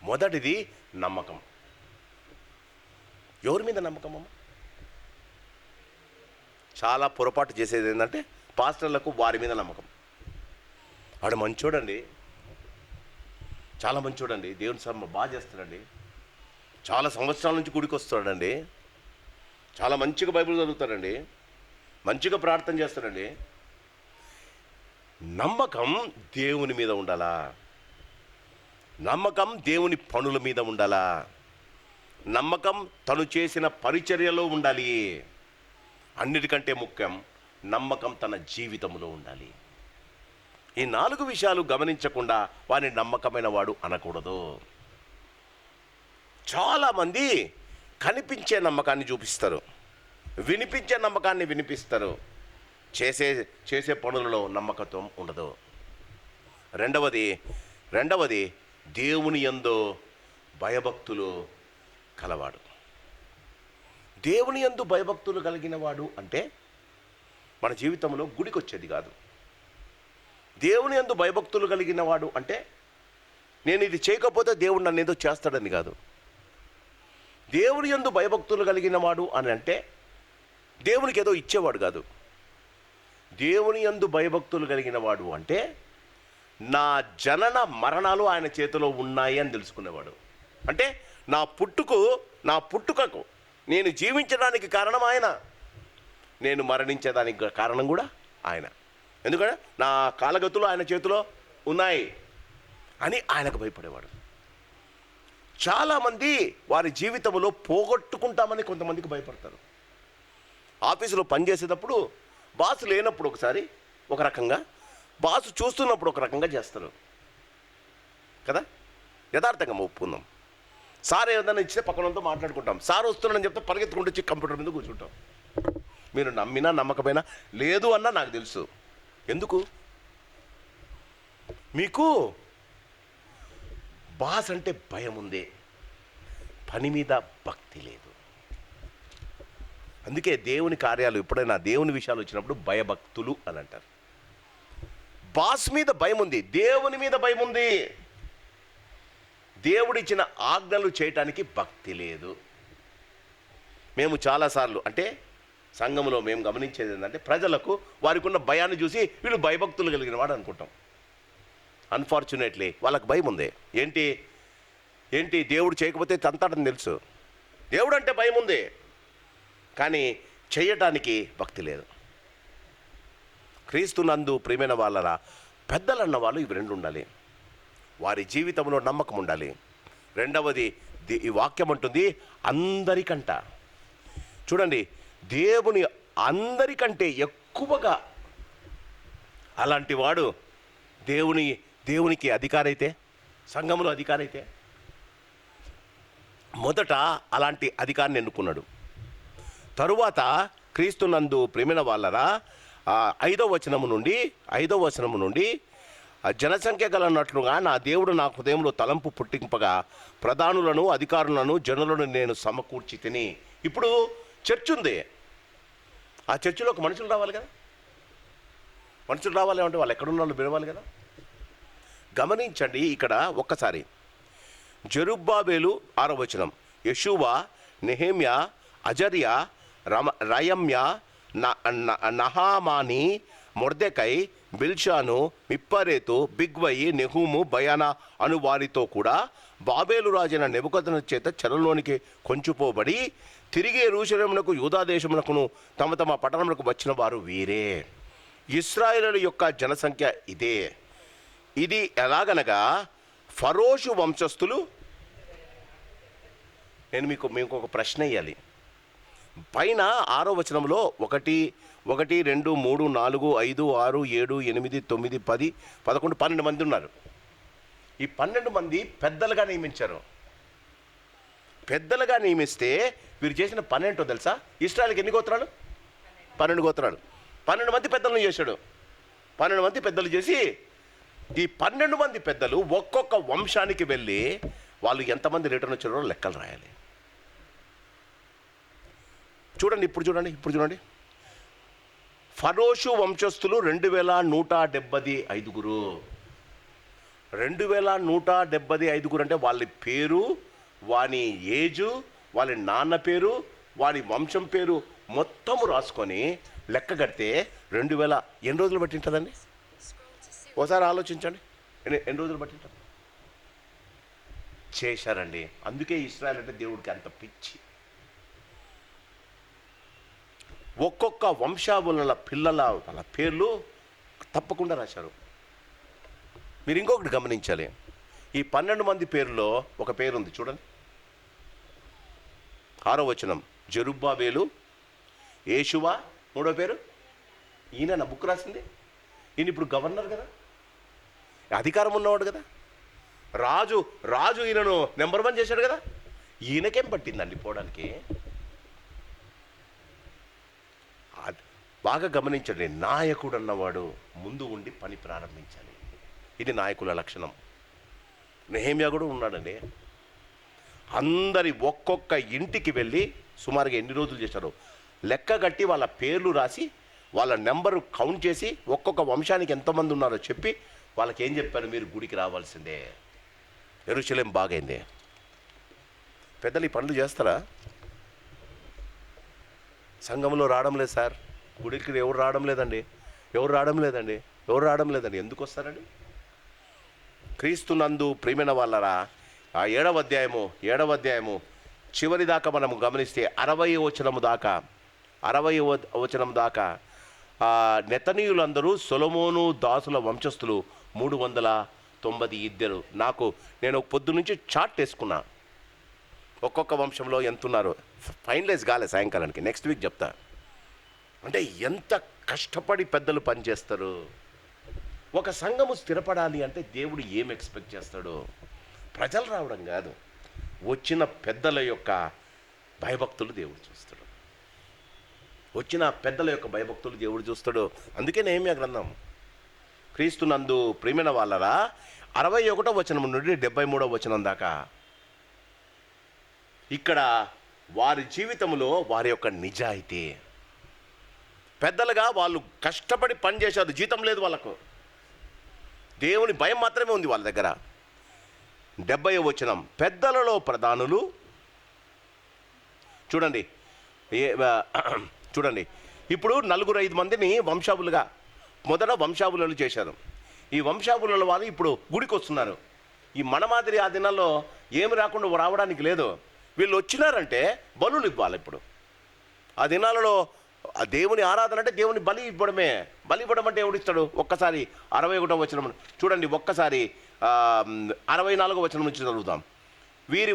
మొదటిది నమ్మకం. ఎవరి మీద నమ్మకం అమ్మ? చాలా పొరపాటు చేసేది ఏంటంటే, పాస్టర్లకు వారి మీద నమ్మకం. వాడు మంచోడండి, చాలా మంచోడండి, దేవుని సమ్మ బాగా చేస్తాడండి, చాలా సంవత్సరాల నుంచి గుడికి వస్తాడండి, చాలా మంచిగా బైబిల్ చదువుతాడండి, మంచిగా ప్రార్థన చేస్తాడండి. నమ్మకం దేవుని మీద ఉండాలా? నమ్మకం దేవుని పనుల మీద ఉండాలా? నమ్మకం తను చేసిన పరిచర్యలో ఉండాలి. అన్నిటికంటే ముఖ్యం, నమ్మకం తన జీవితంలో ఉండాలి. ఈ 4 విషయాలు గమనించకుండా వారిని నమ్మకమైన వాడు అనకూడదు. చాలామంది కనిపించే నమ్మకాన్ని చూపిస్తారు, వినిపించే నమ్మకాన్ని వినిపిస్తారు, చేసే పనులలో నమ్మకత్వం ఉండదు. రెండవది దేవుని యందు భయభక్తులు కలవాడు. దేవుని యందు భయభక్తులు కలిగిన వాడు అంటే మన జీవితంలో గుడికి వచ్చేది కాదు. దేవుని యందు భయభక్తులు కలిగిన వాడు అంటే నేను ఇది చేయకపోతే దేవుడు నన్ను ఏదో చేస్తాడని కాదు. దేవుని యందు భయభక్తులు కలిగిన వాడు అని అంటే దేవునికి ఏదో ఇచ్చేవాడు కాదు. దేవుని యందు భయభక్తులు కలిగిన వాడు అంటే నా జనన మరణాలు ఆయన చేతిలో ఉన్నాయి అని తెలుసుకునేవాడు. అంటే నా పుట్టుకకు నేను జీవించడానికి కారణం ఆయన, నేను మరణించేదానికి కారణం కూడా ఆయన. ఎందుకంటే నా కాలగతులు ఆయన చేతిలో ఉన్నాయి అని ఆయనకు భయపడేవాడు. చాలామంది వారి జీవితంలో పోగొట్టుకుంటామని కొంతమందికి భయపడతారు. ఆఫీసులో పనిచేసేటప్పుడు బాసు లేనప్పుడు ఒకసారి ఒక రకంగా, బాసు చూస్తున్నప్పుడు ఒక రకంగా చేస్తారు కదా. యథార్థంగా ఒప్పుకుందాం. సార్ ఏదైనా ఇచ్చితే పక్కనంతో మాట్లాడుకుంటాం. సార్ వస్తున్నాడని చెప్తే పరిగెత్తుకుంటూ వచ్చి కంప్యూటర్ మీద కూర్చుంటాం. మీరు నమ్మినా నమ్మకపోయినా లేదు అన్నా నాకు తెలుసు. ఎందుకు? మీకు బాస్ అంటే భయం ఉంది, పని మీద భక్తి లేదు. అందుకే దేవుని కార్యాలు ఎప్పుడైనా దేవుని విషయాలు వచ్చినప్పుడు భయభక్తులు అని అంటారు. బాస్ మీద భయం ఉంది, దేవుని మీద భయం ఉంది. దేవుడిచ్చిన ఆజ్ఞలు చేయటానికి భక్తి లేదు. మేము చాలాసార్లు అంటే సంఘంలో మేము గమనించేది ఏంటంటే, ప్రజలకు వారికి ఉన్న భయాన్ని చూసి వీళ్ళు భయభక్తులు కలిగిన వాడు అనుకుంటాం. అన్ఫార్చునేట్లీ వాళ్ళకి భయం ఉంది. ఏంటి దేవుడు చేయకపోతే తంతాడని తెలుసు. దేవుడు అంటే భయం ఉంది, కానీ చేయటానికి భక్తి లేదు. క్రీస్తునందు ప్రియమైన వాళ్ళరా, పెద్దలన్న వాళ్ళు ఇవి 2 ఉండాలి. వారి జీవితంలో నమ్మకం ఉండాలి. రెండవది ఈ వాక్యం అంటుంది అందరికంట. చూడండి, దేవుని అందరికంటే ఎక్కువగా అలాంటి వాడు దేవునికి అధికారైతే, సంఘంలో అధికారైతే మొదట అలాంటి అధికారిని ఎన్నుకున్నాడు. తరువాత క్రీస్తునందు ప్రేమైన వాళ్ళరా 5వ వచనము నుండి ఆ జనసంఖ్య గలన్నట్లుగా నా దేవుడు నా హృదయంలో తలంపు పుట్టింపగా ప్రధానులను అధికారులను జనులను నేను సమకూర్చి తిని. ఇప్పుడు చర్చ్ ఉంది, ఆ చర్చిలో ఒక మనుషులు రావాలి కదా. మనుషులు రావాలి అంటే వాళ్ళు ఎక్కడున్న వాళ్ళు వినవాలి కదా. గమనించండి ఇక్కడ ఒక్కసారి. జెరుబ్బాబేలు 6వ వచనం, యెషూవా, నెహెమ్యా, అజర్యా, రయమ్య, నహామాని, మొర్దెకై, బిల్షాను, మిప్పరేతు, బిగ్వై, నెహూము, బయానా అను వారితో కూడా బాబేలు రాజైన నెబుకద్నెజరు చేత చెరలోనికి కొంచుపోబడి తిరిగి యెరూషలేమునకు యూదా దేశమునకును తమ తమ పట్టణములకు వచ్చిన వారు వీరే. ఇశ్రాయేలు యొక్క జనసంఖ్య ఇదే. ఇది ఎలాగనగా ఫరోషు వంశస్థులు. నేను మీకు ఒక ప్రశ్న ఇవ్వాలి. పైన 6వ వచనంలో 1, 1, 2, 3, 4, 5, 6, 7, 8, 9, 10, 11, 12 మంది ఉన్నారు. ఈ 12 మంది పెద్దలుగా నియమించారు. పెద్దలుగా నియమిస్తే వీరు చేసిన పని ఏంటో తెలుసా? ఇశ్రాయేలుకి ఎన్ని గోత్రాలు? 12 గోత్రాలు. 12 మంది పెద్దలను చేశాడు. 12 మంది పెద్దలు చేసి ఈ 12 మంది పెద్దలు ఒక్కొక్క వంశానికి వెళ్ళి వాళ్ళు ఎంతమంది రిటర్న్ వచ్చారో లెక్కలు రాయాలి. చూడండి, ఇప్పుడు చూడండి. ఫరోషు వంశస్థులు 2175. 2175 అంటే వాళ్ళ పేరు, వాని ఏజు, వాళ్ళ నాన్న పేరు, వాడి వంశం పేరు మొత్తము రాసుకొని లెక్క కడితే 2000 ఎన్ని రోజులు బట్టి ఉంటుందండి? ఒకసారి ఆలోచించండి, ఎన్ని రోజులు బట్టి ఉంటుంది చేశారండి. అందుకే ఇశ్రాయేలు అంటే దేవుడికి అంత పిచ్చి. ఒక్కొక్క వంశావళుల పిల్లల వాళ్ళ పేర్లు తప్పకుండా రాశారు. మీరు ఇంకొకటి గమనించాలి. ఈ 12 మంది పేరులో ఒక పేరు ఉంది చూడండి. 6వ వచనం, జెరుబ్బాబేలు, యేషువా. 3వ పేరు ఈయన నా బుక్ రాసింది. ఈయన ఇప్పుడు గవర్నర్ కదా, అధికారం ఉన్నవాడు కదా, రాజు ఈయనను నెంబర్ 1 చేశాడు కదా. ఈయనకేం పట్టిందండి పోవడానికి? బాగా గమనించండి. నాయకుడు అన్నవాడు ముందు ఉండి పని ప్రారంభించాలి. ఇది నాయకుల లక్షణం. నెహెమ్యా కూడా ఉన్నాడండి. అందరి ఒక్కొక్క ఇంటికి వెళ్ళి సుమారుగా ఎన్ని రోజులు చేశారో లెక్క కట్టి వాళ్ళ పేర్లు రాసి వాళ్ళ నెంబరు కౌంట్ చేసి ఒక్కొక్క వంశానికి ఎంతమంది ఉన్నారో చెప్పి వాళ్ళకి ఏం చెప్పారు? మీరు గుడికి రావాల్సిందే, యెరూషలేం బాగైంది. పెద్దలు ఈ పనులు చేస్తారా? సంఘంలో రావడం లేదు సార్, గుడికి ఎవరు రావడం లేదండి. ఎందుకు వస్తారండి? క్రీస్తునందు ప్రియమైన వాళ్ళరా, ఆ 7వ అధ్యాయము చివరి దాకా మనం గమనిస్తే 60వ వచనం దాకా నెతనీయులందరూ సొలొమోను దాసుల వంశస్థులు 392. నేను పొద్దు నుంచి చార్ట్ వేసుకున్నా, ఒక్కొక్క వంశంలో ఎంత ఉన్నారో. ఫైనలైజ్ కాలే, సాయంకాలానికి నెక్స్ట్ వీక్ చెప్తా. అంటే ఎంత కష్టపడి పెద్దలు పనిచేస్తారు. ఒక సంఘము స్థిరపడాలి అంటే దేవుడు ఏం ఎక్స్పెక్ట్ చేస్తాడు? ప్రజలు రావడం కాదు, వచ్చిన పెద్దల యొక్క భయభక్తులు దేవుడు చూస్తాడు. అందుకే నెహెమ్యా గ్రంథం, క్రీస్తునందు ప్రియమైన వాళ్ళరా, 61వ వచనం నుండి 73వ వచనం దాకా ఇక్కడ వారి జీవితంలో వారి యొక్క నిజాయితీ. పెద్దలుగా వాళ్ళు కష్టపడి పనిచేశారు, జీతం లేదు వాళ్ళకు, దేవుని భయం మాత్రమే ఉంది వాళ్ళ దగ్గర. 70వ వచనం, పెద్దలలో ప్రధానులు. చూడండి, ఇప్పుడు 4-5 మందిని మొదట వంశావళులు చేశారు. ఈ వంశావళుల వాళ్ళు ఇప్పుడు గుడికి వస్తున్నారు. ఈ మన మాదిరి ఆ దినాల్లో ఏమి రాకుండా రావడానికి లేదు. వీళ్ళు వచ్చినారంటే బలులు ఇవ్వాలి. ఇప్పుడు ఆ దినాలలో ఆ దేవుని ఆరాధన అంటే దేవుని బలి ఇవ్వడం అంటే ఎవడిస్తాడు? ఒక్కసారి 61వ వచనం చూడండి, ఒక్కసారి 64వ వచనం నుంచి చదువుతాం. వీరి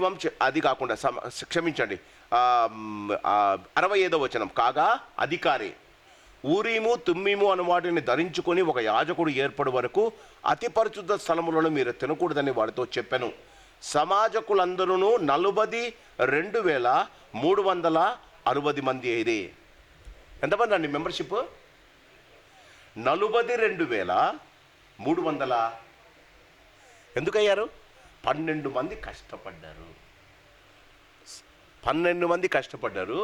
అది కాకుండా క్షమించండి, 65వ వచనం, కాగా అధికారి ఊరీము తుమ్మీము అను వాటిని ధరించుకొని ఒక యాజకుడు ఏర్పడు వరకు అతి పరిశుద్ధ స్థలములను మీరు తినకూడదని వాడితో చెప్పాను. సమాజకులందరూ 42,360 మంది అయింది. ఎంతమంది అండి మెంబర్షిప్? 42,360 300 ఎందుకయ్యారు? 12 మంది కష్టపడ్డారు. 12 మంది కష్టపడ్డారు.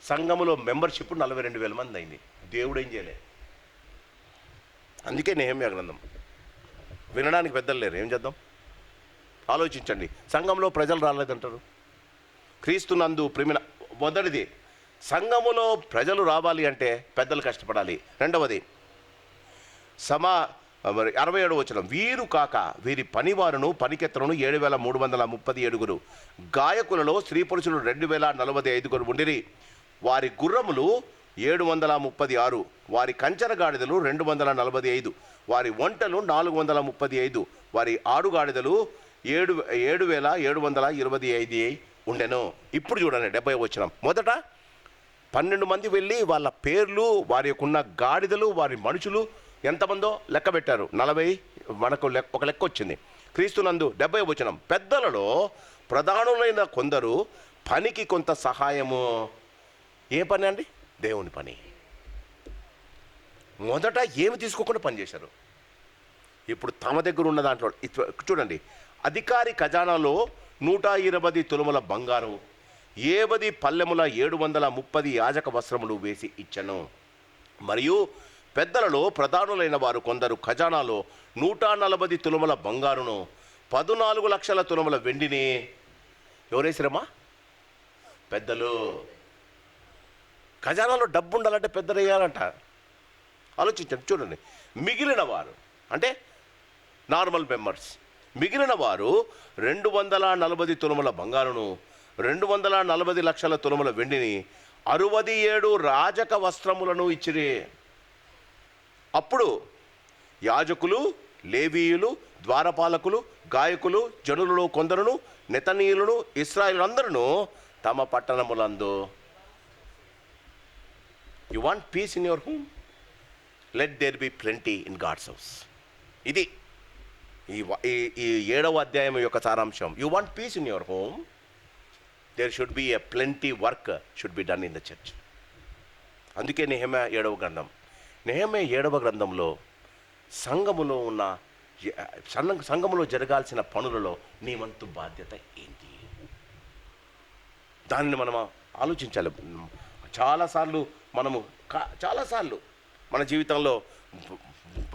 సంఘములో మెంబర్షిప్ 42,000 మంది అయింది. దేవుడు ఏం చేయలే. అందుకే నెహెమ్యా గ్రంథం వినడానికి పెద్దలు లేరు, ఏం చేద్దాం? ఆలోచించండి. సంఘంలో ప్రజలు రాలేదంటారు. క్రీస్తునందు ప్రేమిన మొదటిది, సంఘములో ప్రజలు రావాలి అంటే పెద్దలు కష్టపడాలి. రెండవది 67వ వచనం, వీరు కాక వీరి పనివారును పనికెత్తలను 7,337 గాయకులలో స్త్రీ పురుషులు 2,045 ఉండిరి. వారి గుర్రములు 736, వారి కంచర గాడిదలు 245, వారి ఒంటెలు 435, వారి ఆడుగాడిదలు 7,725 ఉండెను. ఇప్పుడు చూడండి 70వ వచనం. మొదట 12 మంది వెళ్ళి వాళ్ళ పేర్లు, వారి యొక్క గాడిదలు, వారి మనుషులు ఎంతమందో లెక్క పెట్టారు. 40 మనకు ఒక లెక్క వచ్చింది. క్రీస్తునందు 70వ వచనం, పెద్దలలో ప్రధానులైన కొందరు పనికి కొంత సహాయము. ఏ పని అండి? దేవుని పని. మొదట ఏమి తీసుకోకుండా పనిచేశారు. ఇప్పుడు తమ దగ్గర ఉన్న దాంట్లో చూడండి, అధికారి ఖజానాలో 120 తులముల బంగారు, 70 పల్లెముల 730 యాజక వస్త్రములు వేసి ఇచ్చను. మరియు పెద్దలలో ప్రధానులైన వారు కొందరు ఖజానాలో 140 తులముల బంగారును, 14 లక్షల తులముల వెండిని ఎవరేసిరమ్మా? పెద్దలు. ఖజానాలో డబ్బు ఉండాలంటే పెద్దలు వేయాలంట. ఆలోచించండి. చూడండి, మిగిలిన వారు అంటే నార్మల్ మెంబర్స్, మిగిలిన వారు 240 తులముల బంగారును, 240 లక్షల తులముల వెండిని, 67 రాజక వస్త్రములను ఇచ్చిరి. అప్పుడు యాజకులు, లేవీయులు, ద్వారపాలకులు, గాయకులు, జనులలో కొందరును, నెతనీయులను, ఇశ్రాయేలులందరూ తమ పట్టణములందు. You want peace in your home, let there be plenty in God's house. ఇది ఈ 7వ అధ్యాయం యొక్క సారాంశం. You want peace in your home, there should be a plenty work should be done in the church. అందుకే Nehemiah 7వ గ్రంథం. నెహెమ్యా 7వ గ్రంథంలో సంఘములో ఉన్న సంఘములో జరగాల్సిన పనులలో నీ వంతు బాధ్యత ఏంటి? దానిని మనం ఆలోచించాలి. చాలాసార్లు మన జీవితంలో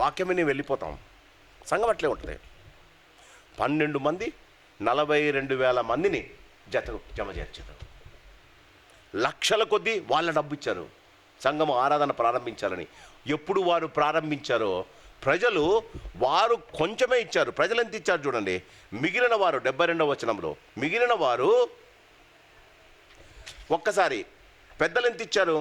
వాక్యమని వెళ్ళిపోతాం. సంఘం అట్లే ఉంటుంది. 12 మంది 42,000 మందిని జమ చేర్చారు. లక్షల కొద్దీ వాళ్ళ డబ్బు ఇచ్చారు సంఘము ఆరాధన ప్రారంభించాలని. ఎప్పుడు వారు ప్రారంభించారో ప్రజలు వారు కొంచెమే ఇచ్చారు. ప్రజలు ఎంత ఇచ్చారు చూడండి. మిగిలిన వారు 72వ వచనంలో, మిగిలిన వారు ఒక్కసారి పెద్దలు ఎంత ఇచ్చారు?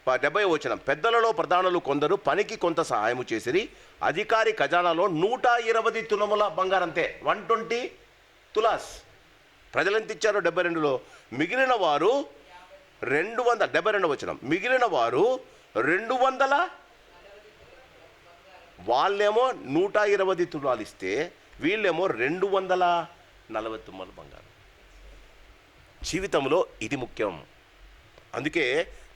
70వ వచనం, పెద్దలలో ప్రధానులు కొందరు పనికి కొంత సహాయము చేసిరి. అధికారి ఖజానాలో 120 తులముల బంగారంతే, 120 తులాస్. ప్రజలు ఎంత ఇచ్చారు? 72లో. మిగిలిన వారు 72వ వచనం, మిగిలిన వారు 200, వాళ్ళేమో 120 తులాలు ఇస్తే వీళ్ళేమో 240 తుమ్మల బంగారం. జీవితంలో ఇది ముఖ్యం. అందుకే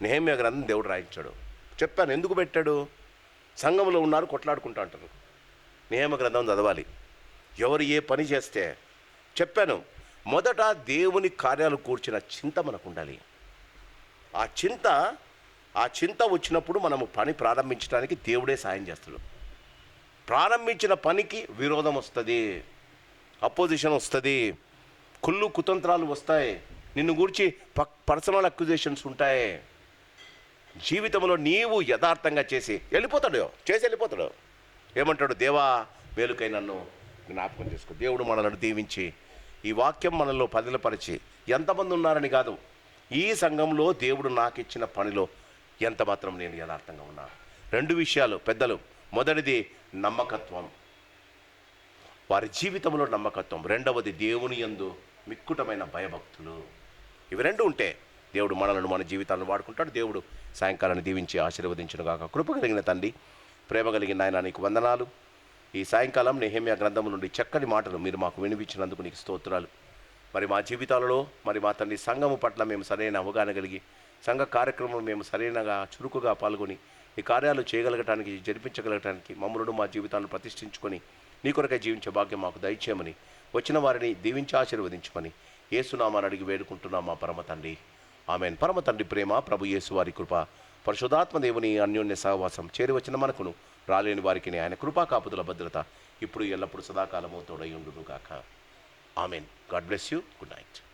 నెహెమ్యా గ్రంథం దేవుడు రాయించాడు. చెప్పాను ఎందుకు పెట్టాడు. సంఘంలో ఉన్నారు, కొట్లాడుకుంటూ అంటారు. నెహెమ్యా గ్రంథం చదవాలి. ఎవరు ఏ పని చేస్తే చెప్పాను. మొదట దేవుని కార్యాలు కూర్చిన చింత మనకు ఉండాలి. ఆ చింత వచ్చినప్పుడు మనము పని ప్రారంభించడానికి దేవుడే సాయం చేస్తాడు. ప్రారంభించిన పనికి విరోధం వస్తుంది, అపోజిషన్ వస్తుంది, కుళ్ళు కుతంత్రాలు వస్తాయి, నిన్ను గురించి పర్సనల్ అక్యుజేషన్స్ ఉంటాయి. జీవితంలో నీవు యథార్థంగా చేసి వెళ్ళిపోతాడు. ఏమంటాడు? దేవా మేలుకై నన్ను జ్ఞాపకం చేసుకో. దేవుడు మనల్ని దీవించి ఈ వాక్యం మనలో పదిలపరిచి, ఎంతమంది ఉన్నారని కాదు, ఈ సంఘంలో దేవుడు నాకు ఇచ్చిన పనిలో ఎంత మాత్రం నేను యథార్థంగా ఉన్నాను. 2 విషయాలు పెద్దలు. మొదటిది నమ్మకత్వం, వారి జీవితంలో నమ్మకత్వం. రెండవది దేవుని యందు మిక్కుటమైన భయభక్తులు. ఇవి 2 ఉంటే దేవుడు మనలను, మన జీవితాలను వాడుకుంటాడు. దేవుడు సాయంకాలాన్ని దీవించి ఆశీర్వదించును గాక. కృప కలిగిన తండ్రి, ప్రేమ కలిగిన నాయన, నీకు వందనాలు. ఈ సాయంకాలం నెహెమ్యా గ్రంథం నుండి చక్కని మాటలు మీరు మాకు వినిపించినందుకు నీకు స్తోత్రాలు. మరి మా జీవితాలలో, మరి మా తండ్రి సంఘము పట్ల మేము సరైన అవగాహన కలిగి, సంఘ కార్యక్రమం మేము సరైనగా చురుకుగా పాల్గొని ఈ కార్యాలు చేయగలగటానికి, జరిపించగలగటానికి మమ్మలను మా జీవితాలను ప్రతిష్ఠించుకొని నీ కొరకై జీవించే భాగ్యం మాకు దయచేయమని, వచ్చిన వారిని దీవించి ఆశీర్వదించమని యేసునామాన్ని అడిగి వేడుకుంటున్నాం మా పరమ తండ్రి. ఆమెన్. పరమ తండ్రి ప్రేమ, ప్రభు యేసు వారి కృప, పరిశుద్ధాత్మ దేవుని అన్యోన్య సహవాసం, చేరి వచ్చిన మనకును రాలేని వారికి ఆయన కృపా కాపుదల భద్రత ఇప్పుడు ఎల్లప్పుడు సదాకాలము తోడై ఉండును గాక. Amen. God bless you. Good night.